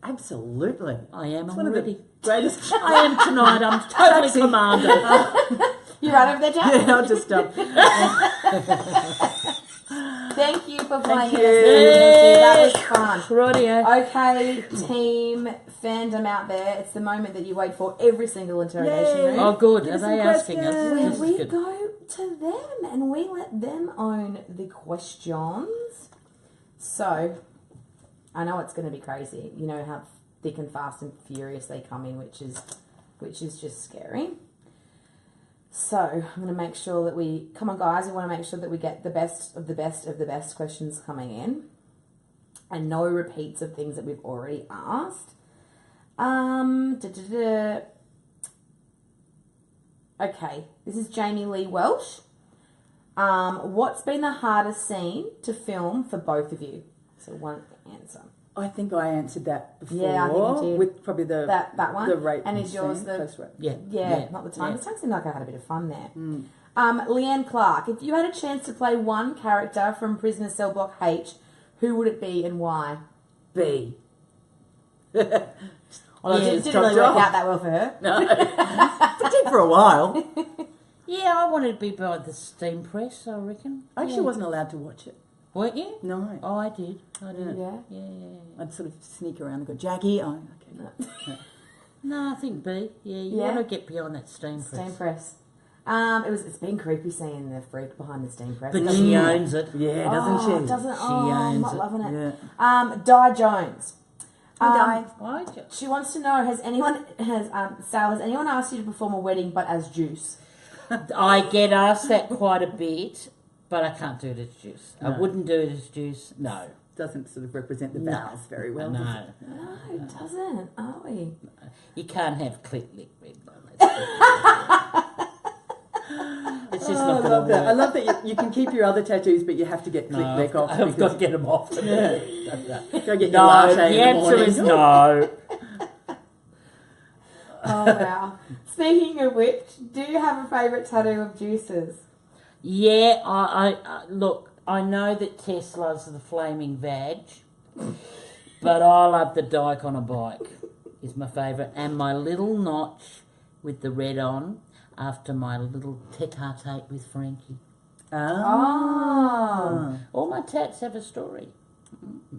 Speaker 1: Absolutely.
Speaker 2: I am
Speaker 1: It's one of the
Speaker 2: already.
Speaker 1: greatest.
Speaker 2: I am tonight. I'm totally
Speaker 1: Taxi.
Speaker 2: commando.
Speaker 3: You right over there, Jack?
Speaker 1: Yeah, I'll just
Speaker 3: Thank you for playing
Speaker 1: Thank
Speaker 3: with us.
Speaker 1: you.
Speaker 3: That was fun.
Speaker 2: Rightio.
Speaker 3: Okay, team fandom out there, it's the moment that you wait for every single interrogation
Speaker 1: Yay.
Speaker 3: room.
Speaker 2: Oh, good.
Speaker 1: Give
Speaker 2: Are
Speaker 1: us some
Speaker 2: they asking us?
Speaker 1: questions.
Speaker 3: Where
Speaker 2: This is
Speaker 3: we
Speaker 2: good.
Speaker 3: go to them and we let them own the questions. So, I know it's going to be crazy. You know how thick and fast and furious they come in, which is just scary. So, I'm going to make sure that come on guys, we want to make sure that we get the best of the best of the best questions coming in. And no repeats of things that we've already asked. Okay, this is Jamie Lee Welsh. What's been the hardest scene to film for both of you? So one answer.
Speaker 1: I think I answered that before.
Speaker 3: Yeah, I think you did.
Speaker 1: With probably
Speaker 3: That one.
Speaker 1: the rape.
Speaker 3: And is yours
Speaker 1: scene,
Speaker 3: the
Speaker 1: close rape.
Speaker 3: Yeah, not the time.
Speaker 2: Yeah.
Speaker 3: This time seemed like I had a bit of fun there. Leanne Clark, if you had a chance to play one character from Prisoner Cell Block H, who would it be and why?
Speaker 1: B.
Speaker 3: Well,
Speaker 1: Yeah,
Speaker 3: it
Speaker 1: it's
Speaker 3: didn't really
Speaker 1: top
Speaker 3: work
Speaker 1: job.
Speaker 3: out that well for her.
Speaker 1: No. It did for a while.
Speaker 2: Yeah, I wanted to be by the steam press, I reckon.
Speaker 1: I actually wasn't allowed to watch it.
Speaker 2: Weren't you?
Speaker 1: No.
Speaker 2: Oh, I did. I did.
Speaker 3: Yeah.
Speaker 2: Yeah.
Speaker 1: I'd sort of sneak around and go, Jackie, oh, okay.
Speaker 2: No, I think B. Yeah, you
Speaker 3: Yeah.
Speaker 2: want to get beyond that steam press.
Speaker 3: Steam press. It's been creepy seeing the freak behind the steam press.
Speaker 2: But she owns it.
Speaker 1: Yeah, doesn't she?
Speaker 3: Doesn't
Speaker 2: She
Speaker 3: I'm
Speaker 2: owns
Speaker 3: not
Speaker 2: it.
Speaker 3: loving it.
Speaker 1: Yeah.
Speaker 3: Di Jones.
Speaker 1: Hi, Di.
Speaker 2: I just,
Speaker 3: She wants to know, has anyone asked you to perform a wedding but as Juice?
Speaker 2: I get asked that quite a bit, but I can't do it as Juice. I
Speaker 1: No.
Speaker 2: wouldn't do it as Juice. No.
Speaker 1: Doesn't sort of represent the
Speaker 2: No.
Speaker 1: vows very well. does
Speaker 2: No.
Speaker 1: it?
Speaker 3: No, it doesn't, are we?
Speaker 2: You can't have click lick red bone. It's just
Speaker 1: Oh,
Speaker 2: not
Speaker 1: I
Speaker 2: going
Speaker 1: love
Speaker 2: to
Speaker 1: that. I
Speaker 2: work.
Speaker 1: love that you can keep your other tattoos, but you have to get click
Speaker 2: No,
Speaker 1: lick off.
Speaker 2: I've got to get them off.
Speaker 1: Yeah. Go get your
Speaker 2: No,
Speaker 1: latte
Speaker 2: the
Speaker 1: in the
Speaker 2: answer
Speaker 1: morning.
Speaker 2: is no.
Speaker 3: Oh, wow. Speaking of which, do you have a favourite tattoo of Juice's?
Speaker 2: Yeah, I look, I know that Tess loves the flaming vag, but I love the dyke on a bike is my favourite. And my little notch with the red on after my little tete-a-tete with Frankie.
Speaker 1: Ah.
Speaker 2: All my tats have a story.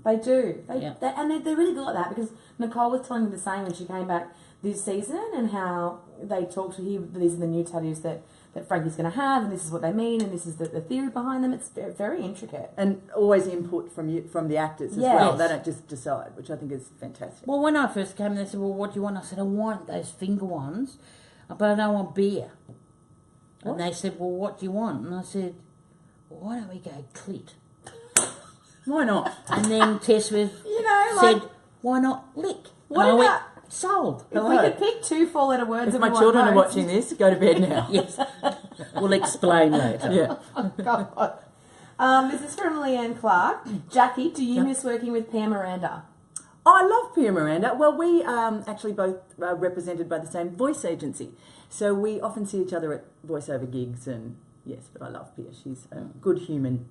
Speaker 3: They do.
Speaker 2: Yeah.
Speaker 3: They're really good at that because Nicole was telling me the same when she came back this season and how they talked to him. These are the new tattoos that Frankie's going to have, and this is what they mean, and this is the theory behind them. It's very, very intricate.
Speaker 1: And always input from the actors as
Speaker 3: Yes.
Speaker 1: well. They don't just decide, which I think is fantastic.
Speaker 2: Well, when I first came, they said, well, what do you want? I said, I want those finger ones, but I don't want beer.
Speaker 1: What?
Speaker 2: And they said, well, what do you want? And I said, well, why don't we go clit?
Speaker 1: Why not?
Speaker 2: And then Tess was,
Speaker 3: like,
Speaker 2: said, why not lick?
Speaker 3: What
Speaker 2: And I
Speaker 3: about-
Speaker 2: went, sold.
Speaker 3: if we could pick 2 4-letter words
Speaker 1: If
Speaker 3: that
Speaker 1: my
Speaker 3: we want
Speaker 1: children are
Speaker 3: most-
Speaker 1: watching this, go to bed now.
Speaker 2: Yes. We'll explain later.
Speaker 1: Yeah.
Speaker 3: God. This is from Leanne Clark. Jackie, do you miss working with Pam Miranda?
Speaker 1: I love Pia Miranda. Well, we actually both are represented by the same voice agency. So we often see each other at voiceover gigs and yes, but I love Pia. She's a good human.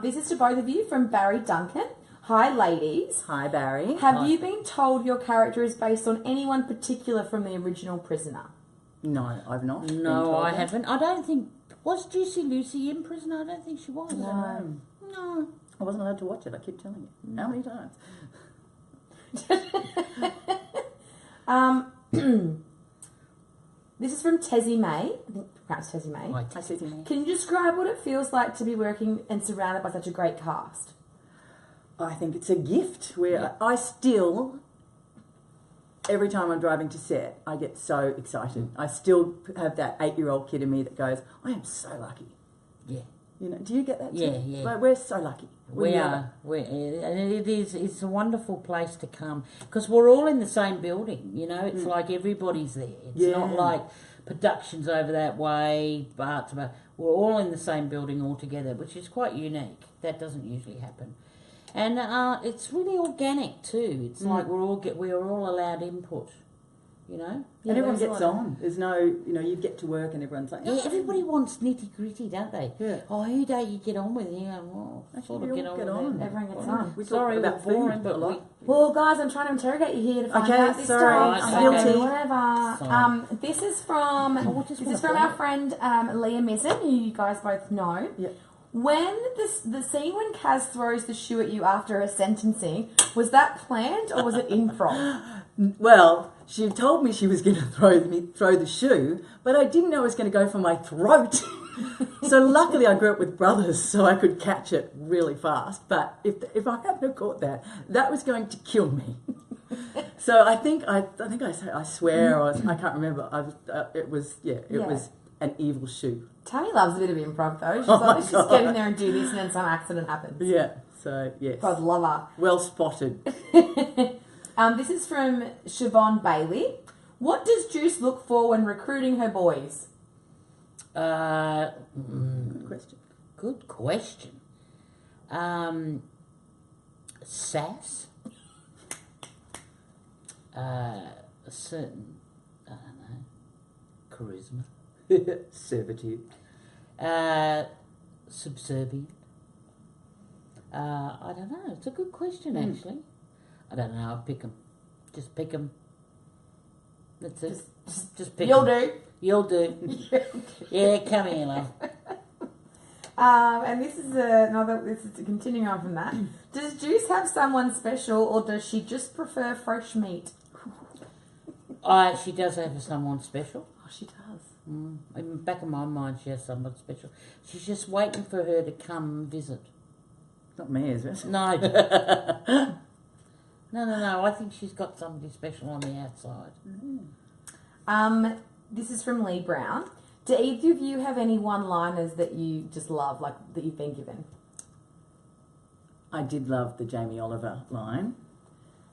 Speaker 3: This is to both of you from Barry Duncan. Hi, ladies.
Speaker 1: Hi, Barry.
Speaker 3: Have you been told your character is based on anyone particular from the original Prisoner?
Speaker 1: No, I've not. been
Speaker 2: No,
Speaker 1: told
Speaker 2: I
Speaker 1: that.
Speaker 2: haven't. I don't think, was Juicy Lucy in prison? I don't think she was.
Speaker 1: No.
Speaker 2: No.
Speaker 1: I wasn't allowed to watch it. I keep telling you. How many times?
Speaker 3: This is from Tessie May. I think perhaps Tessie May.
Speaker 2: Right.
Speaker 1: I said to me.
Speaker 3: Can you describe what it feels like to be working and surrounded by such a great cast?
Speaker 1: I think it's a gift where I still every time I'm driving to set, I get so excited. I still have that 8-year-old kid in me that goes, I am so lucky.
Speaker 2: Yeah.
Speaker 1: You know, do you get that too?
Speaker 2: Yeah, yeah.
Speaker 1: Like, we're so lucky.
Speaker 2: We are. And it's a wonderful place to come because we're all in the same building, you know. It's like everybody's there. It's not like productions over that way, but we're all in the same building all together, which is quite unique. That doesn't usually happen. And it's really organic too. It's like we are all allowed input, you know.
Speaker 1: And everyone gets on. There's no, you know, you get to work and everyone's like...
Speaker 2: Yeah, everybody wants nitty-gritty, don't they?
Speaker 1: Yeah.
Speaker 2: Oh, who don't you get on with? You know, well, sort of get on with them.
Speaker 3: Everyone gets on.
Speaker 1: We
Speaker 2: Sorry,
Speaker 1: talk
Speaker 2: we're
Speaker 1: about
Speaker 2: boring,
Speaker 1: food
Speaker 2: but
Speaker 1: a lot.
Speaker 3: Well, guys, I'm trying to interrogate you here to find out this
Speaker 1: sorry.
Speaker 3: stuff.
Speaker 2: Guilty.
Speaker 3: Okay, whatever.
Speaker 2: Sorry.
Speaker 3: This is from our friend Leah Mizzen, who you guys both know.
Speaker 1: Yeah.
Speaker 3: When the scene when Kaz throws the shoe at you after her sentencing, was that planned or was it improv?
Speaker 1: Well, she told me she was going to throw the shoe, but I didn't know it was going to go for my throat. So luckily I grew up with brothers, so I could catch it really fast. But if I hadn't caught that was going to kill me. So I think I swear, or I can't remember. It was an evil shoe.
Speaker 3: Tammy loves a bit of improv though. She's like, let's just get in there and do this, and then some accident happens.
Speaker 1: Yeah. So yes.
Speaker 3: God love her.
Speaker 1: Well spotted.
Speaker 3: This is from Siobhan Bailey. What does Juice look for when recruiting her boys?
Speaker 1: Good question.
Speaker 2: Good question. Sass. A certain, I don't know, charisma.
Speaker 1: Servitude.
Speaker 2: Subservient. I don't know. It's a good question, actually. I don't know. I'll pick them. Just pick them. That's it. Just pick
Speaker 3: You'll
Speaker 2: 'em.
Speaker 3: do.
Speaker 2: You'll do. Yeah, come here, love.
Speaker 3: And this is continuing on from that. Does Juice have someone special, or does she just prefer fresh meat?
Speaker 2: She does have someone special.
Speaker 3: Oh, she does.
Speaker 2: In the back of my mind, she has someone special. She's just waiting for her to come visit.
Speaker 1: Not me, is it?
Speaker 2: No. No. I think she's got somebody special on the outside.
Speaker 3: This is from Lee Brown. Do either of you have any one-liners that you just love, like that you've been given?
Speaker 1: I did love the Jamie Oliver line,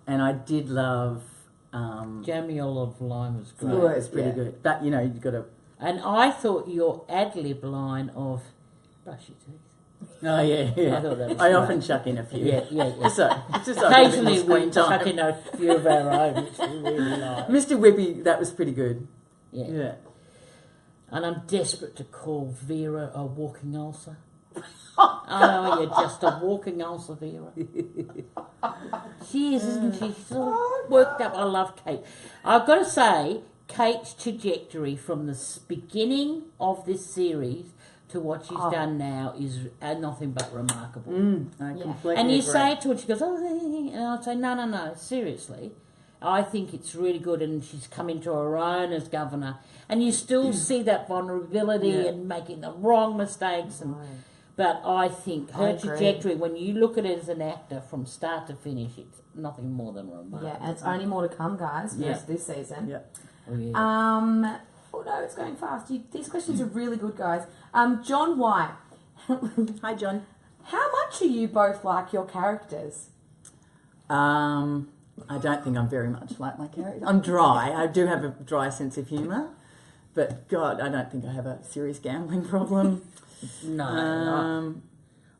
Speaker 1: and I did love...
Speaker 2: Jamie Oliver line was great.
Speaker 1: Yeah, it's pretty good. But, you know, you've got to...
Speaker 2: And I thought your ad-lib line of brush your teeth.
Speaker 1: Oh, yeah.
Speaker 2: I thought that was
Speaker 1: I
Speaker 2: great.
Speaker 1: often chuck in a few.
Speaker 2: Yeah.
Speaker 1: Just
Speaker 2: Occasionally we
Speaker 1: time.
Speaker 2: chuck in a few of our own, which we really like.
Speaker 1: Mr. Whippy, that was pretty good.
Speaker 2: Yeah. And I'm desperate to call Vera a walking ulcer. Oh, you're just a walking ulcer, Vera. She is, isn't she? She's all worked up. I love Kate. I've got to say, Kate's trajectory from the beginning of this series to what she's done now is nothing but remarkable.
Speaker 1: I completely
Speaker 2: And you
Speaker 1: agree.
Speaker 2: say it to her, she goes, oh, and I'd say, no, seriously. I think it's really good, and she's come into her own as governor. And you still see that vulnerability and making the wrong mistakes. But I think her trajectory, when you look at it as an actor from start to finish, it's nothing more than remarkable.
Speaker 3: Yeah, and it's only more to come, guys, for this season.
Speaker 1: Yeah.
Speaker 2: Oh, yeah.
Speaker 3: Oh no, it's going fast. These questions are really good, guys. John White.
Speaker 1: Hi, John.
Speaker 3: How much are you both like your characters?
Speaker 1: I don't think I'm very much like my character. I'm dry. I do have a dry sense of humour. But, God, I don't think I have a serious gambling problem.
Speaker 2: No.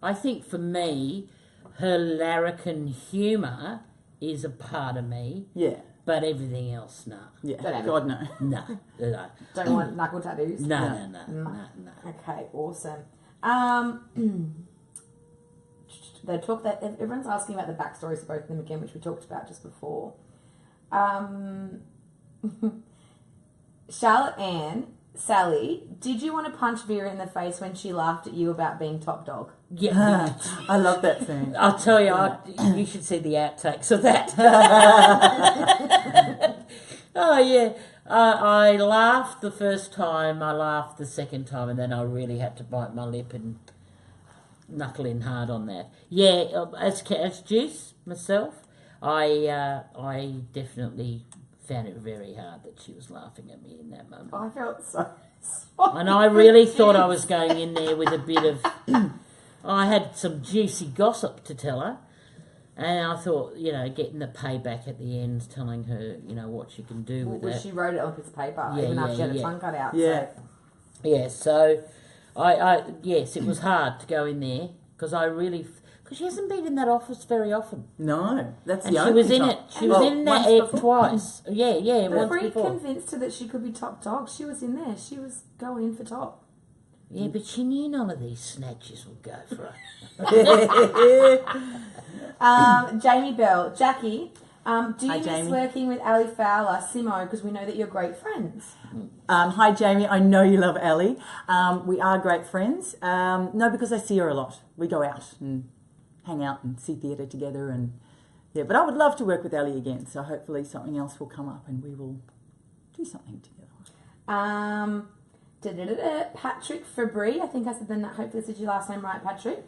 Speaker 2: I think for me, her larrikin humour is a part of me.
Speaker 1: Yeah.
Speaker 2: But everything else, no.
Speaker 1: Yeah.
Speaker 3: Don't have
Speaker 1: God, no.
Speaker 2: No.
Speaker 3: Don't want knuckle tattoos?
Speaker 2: No.
Speaker 3: Okay, awesome. They talk that everyone's asking about the backstories of both of them again, which we talked about just before. Charlotte Ann, Sally, did you want to punch Vera in the face when she laughed at you about being top dog?
Speaker 2: Yeah.
Speaker 1: I love that thing.
Speaker 2: I'll tell you, you should see the outtakes of that. Oh, yeah. I laughed the first time, I laughed the second time, and then I really had to bite my lip and knuckle in hard on that. Yeah, as Juice, myself, I definitely found it very hard that she was laughing at me in that moment.
Speaker 3: I felt so
Speaker 2: And I really thought I was going in there with a bit of... I had some juicy gossip to tell her. And I thought, getting the payback at the end, telling her, what she can do with it.
Speaker 3: She wrote it on a piece of paper, even after she had her tongue cut out.
Speaker 1: Yeah.
Speaker 3: So.
Speaker 2: Yeah, so, yes, it was hard to go in there, because because she hasn't been in that office very often.
Speaker 1: No, that's
Speaker 2: And
Speaker 1: the
Speaker 2: she
Speaker 1: only
Speaker 2: was in
Speaker 1: time.
Speaker 2: it. She was in that egg twice. Yeah, once
Speaker 3: Freak
Speaker 2: before.
Speaker 3: convinced her that she could be top dog. She was in there. She was going in for top.
Speaker 2: Yeah, but she knew none of these snatches would go for her.
Speaker 3: Jamie Bell. Jackie, do you
Speaker 1: Hi,
Speaker 3: miss
Speaker 1: Jamie.
Speaker 3: working with Ali Fowler, Simo, because we know that you're great friends?
Speaker 1: Hi, Jamie. I know you love Ellie. We are great friends. No, because I see her a lot. We go out and hang out and see theatre together. But I would love to work with Ellie again. So hopefully something else will come up and we will do something together.
Speaker 3: Patrick Fabry. I think I said hopefully I said your last name right, Patrick.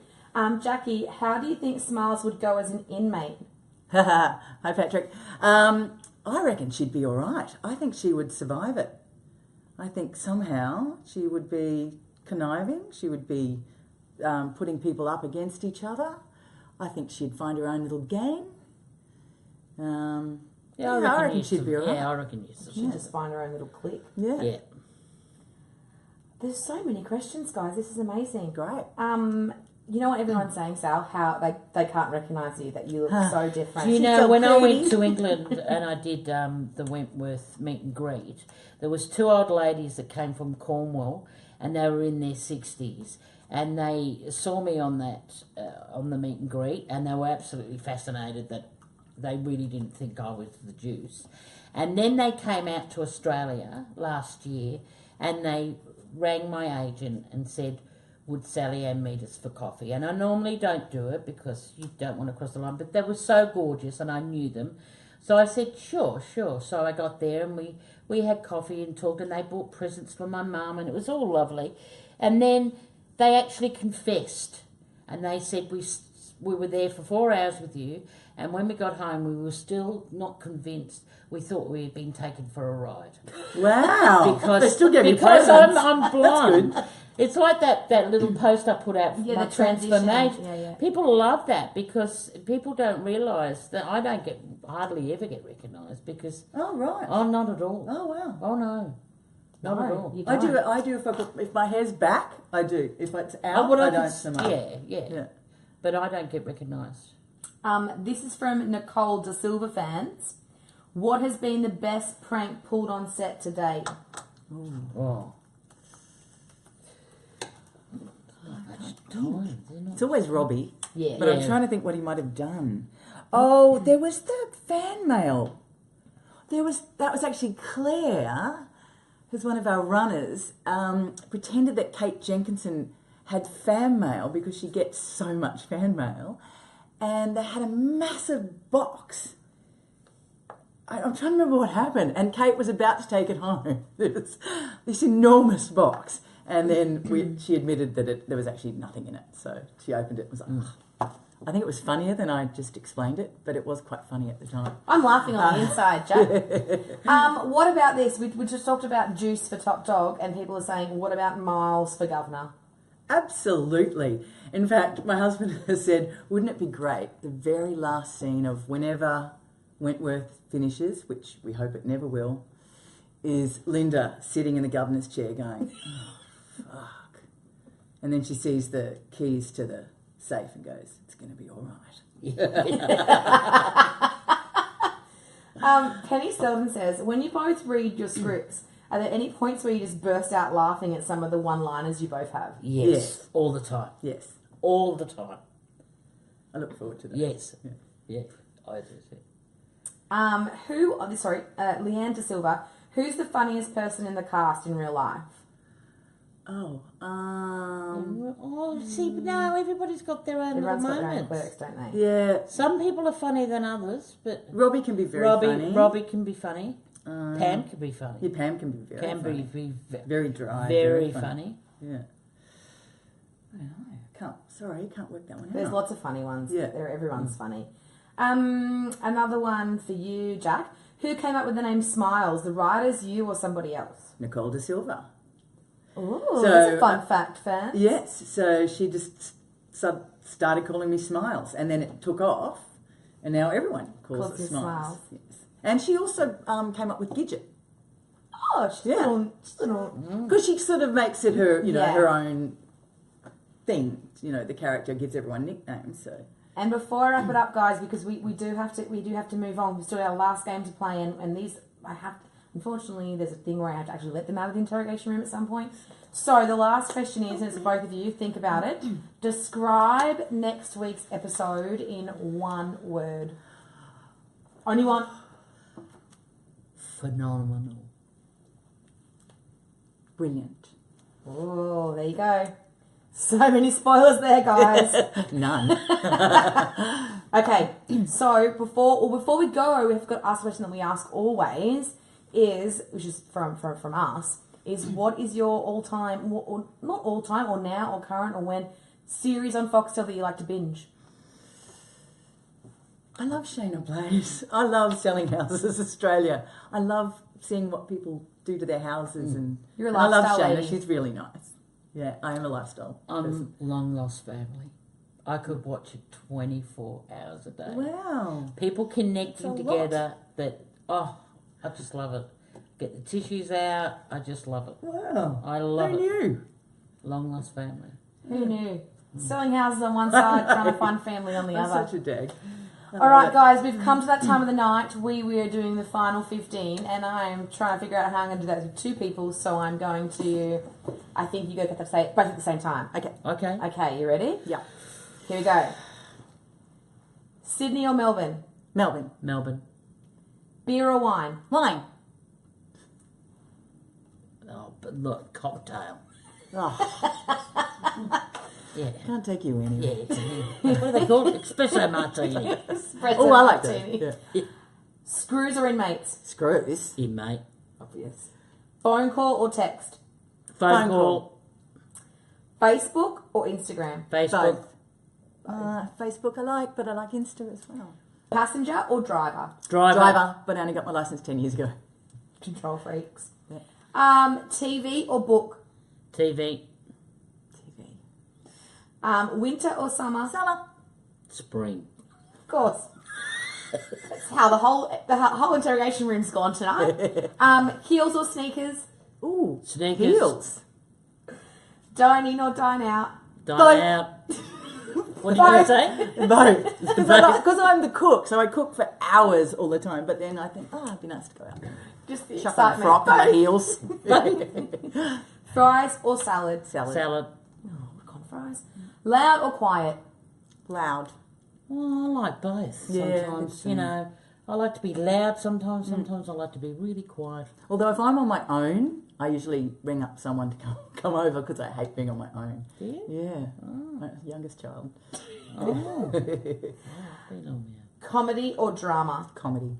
Speaker 3: Jackie, how do you think Smiles would go as an inmate?
Speaker 1: Hi, Patrick. I reckon she'd be all right. I think she would survive it. I think somehow she would be conniving. She would be putting people up against each other. I think she'd find her own little game. I reckon she'd be all right.
Speaker 2: Yeah, I reckon
Speaker 3: She'd just find her own little clique.
Speaker 1: Yeah.
Speaker 3: There's so many questions, guys. This is amazing.
Speaker 1: Great.
Speaker 3: You know what everyone's saying, Sal? How they can't recognise you, that you look so different.
Speaker 2: Do you
Speaker 1: She's
Speaker 2: know,
Speaker 1: so
Speaker 2: when I
Speaker 1: pretty.
Speaker 2: went to England and I did the Wentworth meet and greet, there was two old ladies that came from Cornwall and they were in their 60s and they saw me on the meet and greet and they were absolutely fascinated that they really didn't think I was the juice. And then they came out to Australia last year and they rang my agent and said, would Sally Ann meet us for coffee? And I normally don't do it because you don't want to cross the line, but they were so gorgeous and I knew them. So I said, sure. So I got there and we had coffee and talked and they bought presents for my mum and it was all lovely. And then they actually confessed and they said, we were there for 4 hours with you and when we got home we were still not convinced. We thought we had been taken for a ride.
Speaker 1: Wow.
Speaker 2: Because
Speaker 1: they still gave you
Speaker 2: because
Speaker 1: presents.
Speaker 2: I'm blind. It's like that little post I put out,
Speaker 3: Yeah,
Speaker 2: my
Speaker 3: the transition.
Speaker 2: transformation.
Speaker 3: Yeah.
Speaker 2: People love that because people don't realise that I don't hardly ever get recognised because...
Speaker 1: Oh, right.
Speaker 2: Oh, not at all.
Speaker 1: Oh, wow.
Speaker 2: Oh, no. Not at all.
Speaker 3: You
Speaker 1: I do
Speaker 3: don't.
Speaker 1: if my hair's back, I do. If it's out,
Speaker 2: Oh, well,
Speaker 1: I
Speaker 2: can
Speaker 1: don't so much.
Speaker 2: Yeah. But I don't get recognised.
Speaker 3: This is from Nicole De Silva fans. What has been the best prank pulled on set to date?
Speaker 2: Oh.
Speaker 1: It's always Robbie.
Speaker 3: Yeah.
Speaker 1: But I'm trying to think what he might have done. Oh, there was the fan mail. That was actually Claire, who's one of our runners, pretended that Kate Jenkinson had fan mail because she gets so much fan mail. And they had a massive box. I'm trying to remember what happened. And Kate was about to take it home. There was this enormous box. And then she admitted that there was actually nothing in it. So she opened it and was like, ugh. I think it was funnier than I just explained it, but it was quite funny at the time.
Speaker 3: I'm laughing on the inside, Jack. What about this? We just talked about Juice for top dog, and people are saying, what about Miles for governor?
Speaker 1: Absolutely. In fact, my husband has said, wouldn't it be great, the very last scene of whenever Wentworth finishes, which we hope it never will, is Linda sitting in the governor's chair going, oh, fuck. And then she sees the keys to the safe and goes, it's going to be all right.
Speaker 3: Penny Selden says, when you both read your scripts, are there any points where you just burst out laughing at some of the one-liners you both have?
Speaker 2: Yes. All the time.
Speaker 1: Yes.
Speaker 2: All the time.
Speaker 1: I look forward to that.
Speaker 2: Yes.
Speaker 1: Yeah.
Speaker 2: I do too.
Speaker 3: Leanne De Silva, who's the funniest person in the cast in real life?
Speaker 1: Oh,
Speaker 2: See, but no, everybody's got their own little
Speaker 3: Everyone's got their own
Speaker 2: moments.
Speaker 3: quirks, don't they?
Speaker 1: yeah.
Speaker 2: Some people are funnier than others, but
Speaker 1: Robbie can be very funny.
Speaker 2: Robbie can be funny. Pam can be funny.
Speaker 1: Yeah, Pam can be very funny. Very dry.
Speaker 2: Very funny.
Speaker 1: Yeah. I don't know. Can't work that one
Speaker 3: There's
Speaker 1: out.
Speaker 3: lots of funny ones.
Speaker 1: Yeah.
Speaker 3: Everyone's funny. Another one for you, Jack. Who came up with the name Smiles? The writers, you, or somebody else?
Speaker 1: Nicole De Silva.
Speaker 3: Ooh,
Speaker 1: So,
Speaker 3: that's a fun fact, fan.
Speaker 1: Yes, so she just started calling me Smiles, and then it took off, and now everyone calls it Smiles. Yes. And she also came up with Gidget.
Speaker 3: Oh, she's little.
Speaker 1: Because she sort of makes it her, her own thing. The character gives everyone nicknames. So.
Speaker 3: And before I wrap it up, guys, because we do have to move on. We've still got our last game to play, and these unfortunately, there's a thing where I have to actually let them out of the interrogation room at some point. So the last question is, and it's both of you, think about it. Describe next week's episode in one word. Only one.
Speaker 2: Phenomenal.
Speaker 1: Brilliant.
Speaker 3: Oh, there you go. So many spoilers there, guys.
Speaker 1: None.
Speaker 3: Okay, so before we go, we've got to ask a question that we ask always, which is from us, is what is your all-time, or not all-time, or now, or current, or when, series on Foxtel that you like to binge?
Speaker 1: I love Shayna Blaze. I love Selling Houses Australia. I love seeing what people do to their houses. And
Speaker 3: You're a
Speaker 1: I love
Speaker 3: lifestyle
Speaker 1: Shayna.
Speaker 3: lady.
Speaker 1: She's really nice. Yeah, I am a lifestyle person.
Speaker 2: Long Lost Family. I could watch it 24 hours a day.
Speaker 1: Wow.
Speaker 2: People connecting together I just love it. Get the tissues out. I just love it.
Speaker 1: Wow.
Speaker 2: I love
Speaker 1: Who
Speaker 2: it.
Speaker 1: knew?
Speaker 2: Long Lost Family.
Speaker 3: Who knew? Selling houses on one side, trying to find family on the
Speaker 1: That's
Speaker 3: other.
Speaker 1: such a dag.
Speaker 3: All right, guys, we've come to that time of the night. We are doing the final 15, and I am trying to figure out how I'm going to do that with two people. So I'm going to, I think you guys have to say it both at the same time.
Speaker 1: Okay.
Speaker 2: Okay.
Speaker 3: Okay, you ready?
Speaker 1: Yeah.
Speaker 3: Here we go. Sydney or Melbourne?
Speaker 2: Melbourne.
Speaker 3: Beer or wine?
Speaker 1: Wine.
Speaker 2: Oh, but look, cocktail.
Speaker 1: Oh,
Speaker 2: Yeah.
Speaker 1: can't take you anywhere.
Speaker 2: Yeah, it's what do they call it? Espresso martini.
Speaker 3: Espresso
Speaker 1: Oh, I like
Speaker 3: martini.
Speaker 1: that. Yeah.
Speaker 3: Screws or inmates?
Speaker 1: Screws.
Speaker 2: Yeah, mate.
Speaker 3: Obvious. Phone call or text?
Speaker 2: Phone call.
Speaker 3: Facebook or Instagram?
Speaker 2: Facebook.
Speaker 1: Facebook I like, but I like Insta as well.
Speaker 3: Passenger or driver?
Speaker 2: Driver.
Speaker 1: But I only got my license 10 years ago.
Speaker 3: Control freaks.
Speaker 1: Yeah.
Speaker 3: TV or book?
Speaker 2: TV.
Speaker 3: Winter or summer?
Speaker 1: Summer.
Speaker 2: Spring.
Speaker 3: Of course. That's how the whole interrogation room's gone tonight. Heels or sneakers?
Speaker 1: Ooh,
Speaker 2: Sneakers.
Speaker 1: heels.
Speaker 3: Dine in or dine out?
Speaker 2: Dine out. What are you going to say?
Speaker 1: Both. Because I'm the cook, so I cook for hours all the time. But then I think, it'd be nice to go out.
Speaker 3: Just the
Speaker 1: Chuck on a
Speaker 3: excitement.
Speaker 1: frock and my heels.
Speaker 3: Fries or salad?
Speaker 2: Salad.
Speaker 3: Oh, we've gone fries. Loud or quiet?
Speaker 1: Loud.
Speaker 2: Well, I like both.
Speaker 1: Yeah,
Speaker 2: Sometimes, I like to be loud sometimes. Sometimes I like to be really quiet.
Speaker 1: Although if I'm on my own, I usually ring up someone to come over because I hate being on my own.
Speaker 2: Do you?
Speaker 1: Yeah. My youngest child.
Speaker 2: Oh. Been on me.
Speaker 3: Comedy or drama?
Speaker 1: Comedy.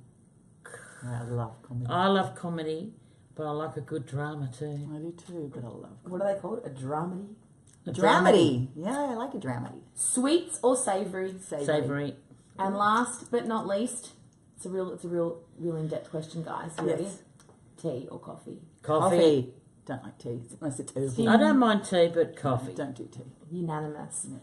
Speaker 1: I love comedy.
Speaker 2: I love comedy, but I like a good drama too.
Speaker 1: I do too, but I love
Speaker 3: What do they call it? A dramedy?
Speaker 1: a dramedy. Yeah, I like a dramedy.
Speaker 3: Sweets or savoury?
Speaker 2: Savoury.
Speaker 3: And last but not least, it's a real in-depth question, guys. You ready?
Speaker 1: Yes.
Speaker 3: Tea or coffee?
Speaker 2: Coffee.
Speaker 1: Don't like tea unless it's herbal.
Speaker 2: I don't mind tea, but coffee.
Speaker 1: Don't do tea.
Speaker 3: Unanimous.
Speaker 1: Yeah.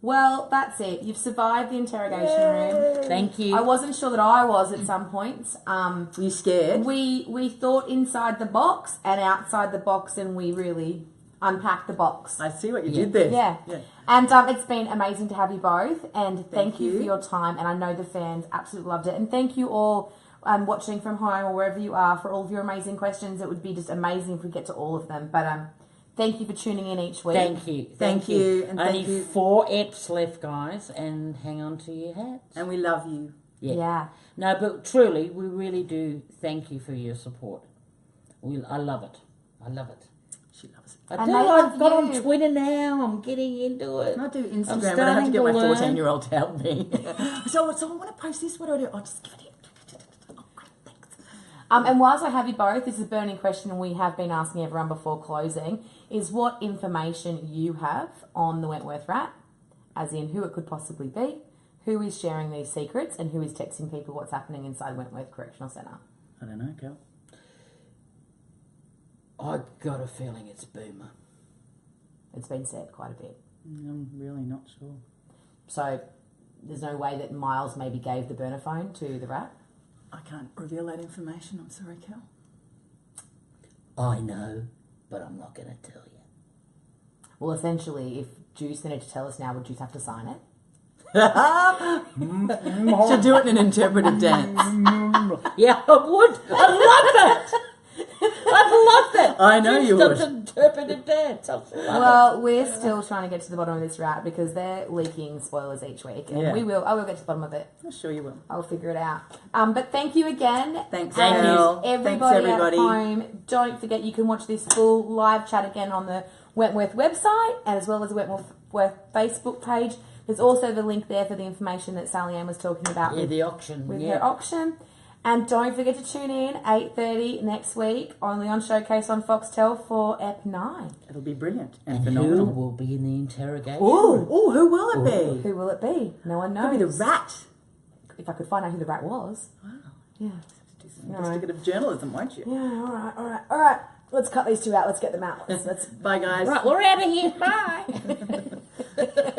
Speaker 3: Well, that's it. You've survived the interrogation room.
Speaker 2: Thank you.
Speaker 3: I wasn't sure that I was at some points.
Speaker 1: Were you scared?
Speaker 3: We thought inside the box and outside the box, and we really unpacked the box.
Speaker 1: I see what you did there.
Speaker 3: Yeah. And it's been amazing to have you both, and thank you for your time, and I know the fans absolutely loved it. And thank you all watching from home or wherever you are for all of your amazing questions. It would be just amazing if we get to all of them. But thank you for tuning in each week.
Speaker 2: Thank you.
Speaker 1: Thank you. And
Speaker 2: Only
Speaker 1: thank you.
Speaker 2: 4 eps left, guys, and hang on to your hats.
Speaker 1: And we love you.
Speaker 3: Yeah.
Speaker 2: No, but truly, we really do thank you for your support. I love it. I love it.
Speaker 1: She loves it.
Speaker 2: I
Speaker 3: And
Speaker 2: do.
Speaker 3: they love
Speaker 2: I've got on
Speaker 3: you.
Speaker 2: Twitter now. I'm getting into it.
Speaker 1: I do
Speaker 2: I'm
Speaker 1: Instagram, but I have
Speaker 2: starting
Speaker 1: to get
Speaker 2: to
Speaker 1: my
Speaker 2: learn.
Speaker 1: 14-year-old to help me. so I want to post this. What do I do? I'll just give it in. Oh, great, thanks.
Speaker 3: And whilst I have you both, this is a burning question we have been asking everyone before closing, is what information you have on the Wentworth rat, as in who it could possibly be, Who is sharing these secrets and who is texting people what's happening inside Wentworth Correctional Centre?
Speaker 1: I don't know, Cal.
Speaker 2: I got a feeling it's Boomer.
Speaker 3: It's been said quite a bit.
Speaker 1: I'm really not sure.
Speaker 3: So there's no way that Miles maybe gave the burner phone to the rat?
Speaker 1: I can't reveal that information. I'm sorry, Cal.
Speaker 2: I know, but I'm not going to tell you.
Speaker 3: Well, essentially, if Juice needed to tell us now, would Juice have to sign it?
Speaker 1: Should do it in an interpretive dance.
Speaker 2: Yeah, I would. I'd love that. I'd love that.
Speaker 1: I know you would.
Speaker 2: Interpretive dance.
Speaker 3: Well, we're still trying to get to the bottom of this rat because they're leaking spoilers each week, and
Speaker 1: Yeah.
Speaker 3: I will get to the bottom of it.
Speaker 1: I'm sure you will.
Speaker 3: I'll figure it out. But thank you again.
Speaker 1: Thanks,
Speaker 2: Thank you.
Speaker 1: Cal.
Speaker 3: Everybody,
Speaker 1: Thanks, everybody.
Speaker 3: at home, don't forget you can watch this full live chat again on the Wentworth website and as well as the Wentworth Facebook page. There's also the link there for the information that Sally Ann was talking about
Speaker 2: Yeah, the auction.
Speaker 3: with
Speaker 2: Yeah.
Speaker 3: her auction. And don't forget to tune in 8:30 next week, only on Showcase on Foxtel for Ep 9.
Speaker 1: It'll be brilliant and
Speaker 2: And who
Speaker 1: phenomenal.
Speaker 2: will be in the interrogation?
Speaker 1: Ooh, who will it be?
Speaker 3: Who will it be? No one knows.
Speaker 1: It'll be the rat.
Speaker 3: If I could find out who the rat was.
Speaker 1: Wow.
Speaker 3: Yeah.
Speaker 1: Do some investigative journalism, won't you?
Speaker 3: Yeah, all right. Let's cut these two out. Let's get them out. Let's
Speaker 1: Bye, guys.
Speaker 2: Right, we're out of here. Bye.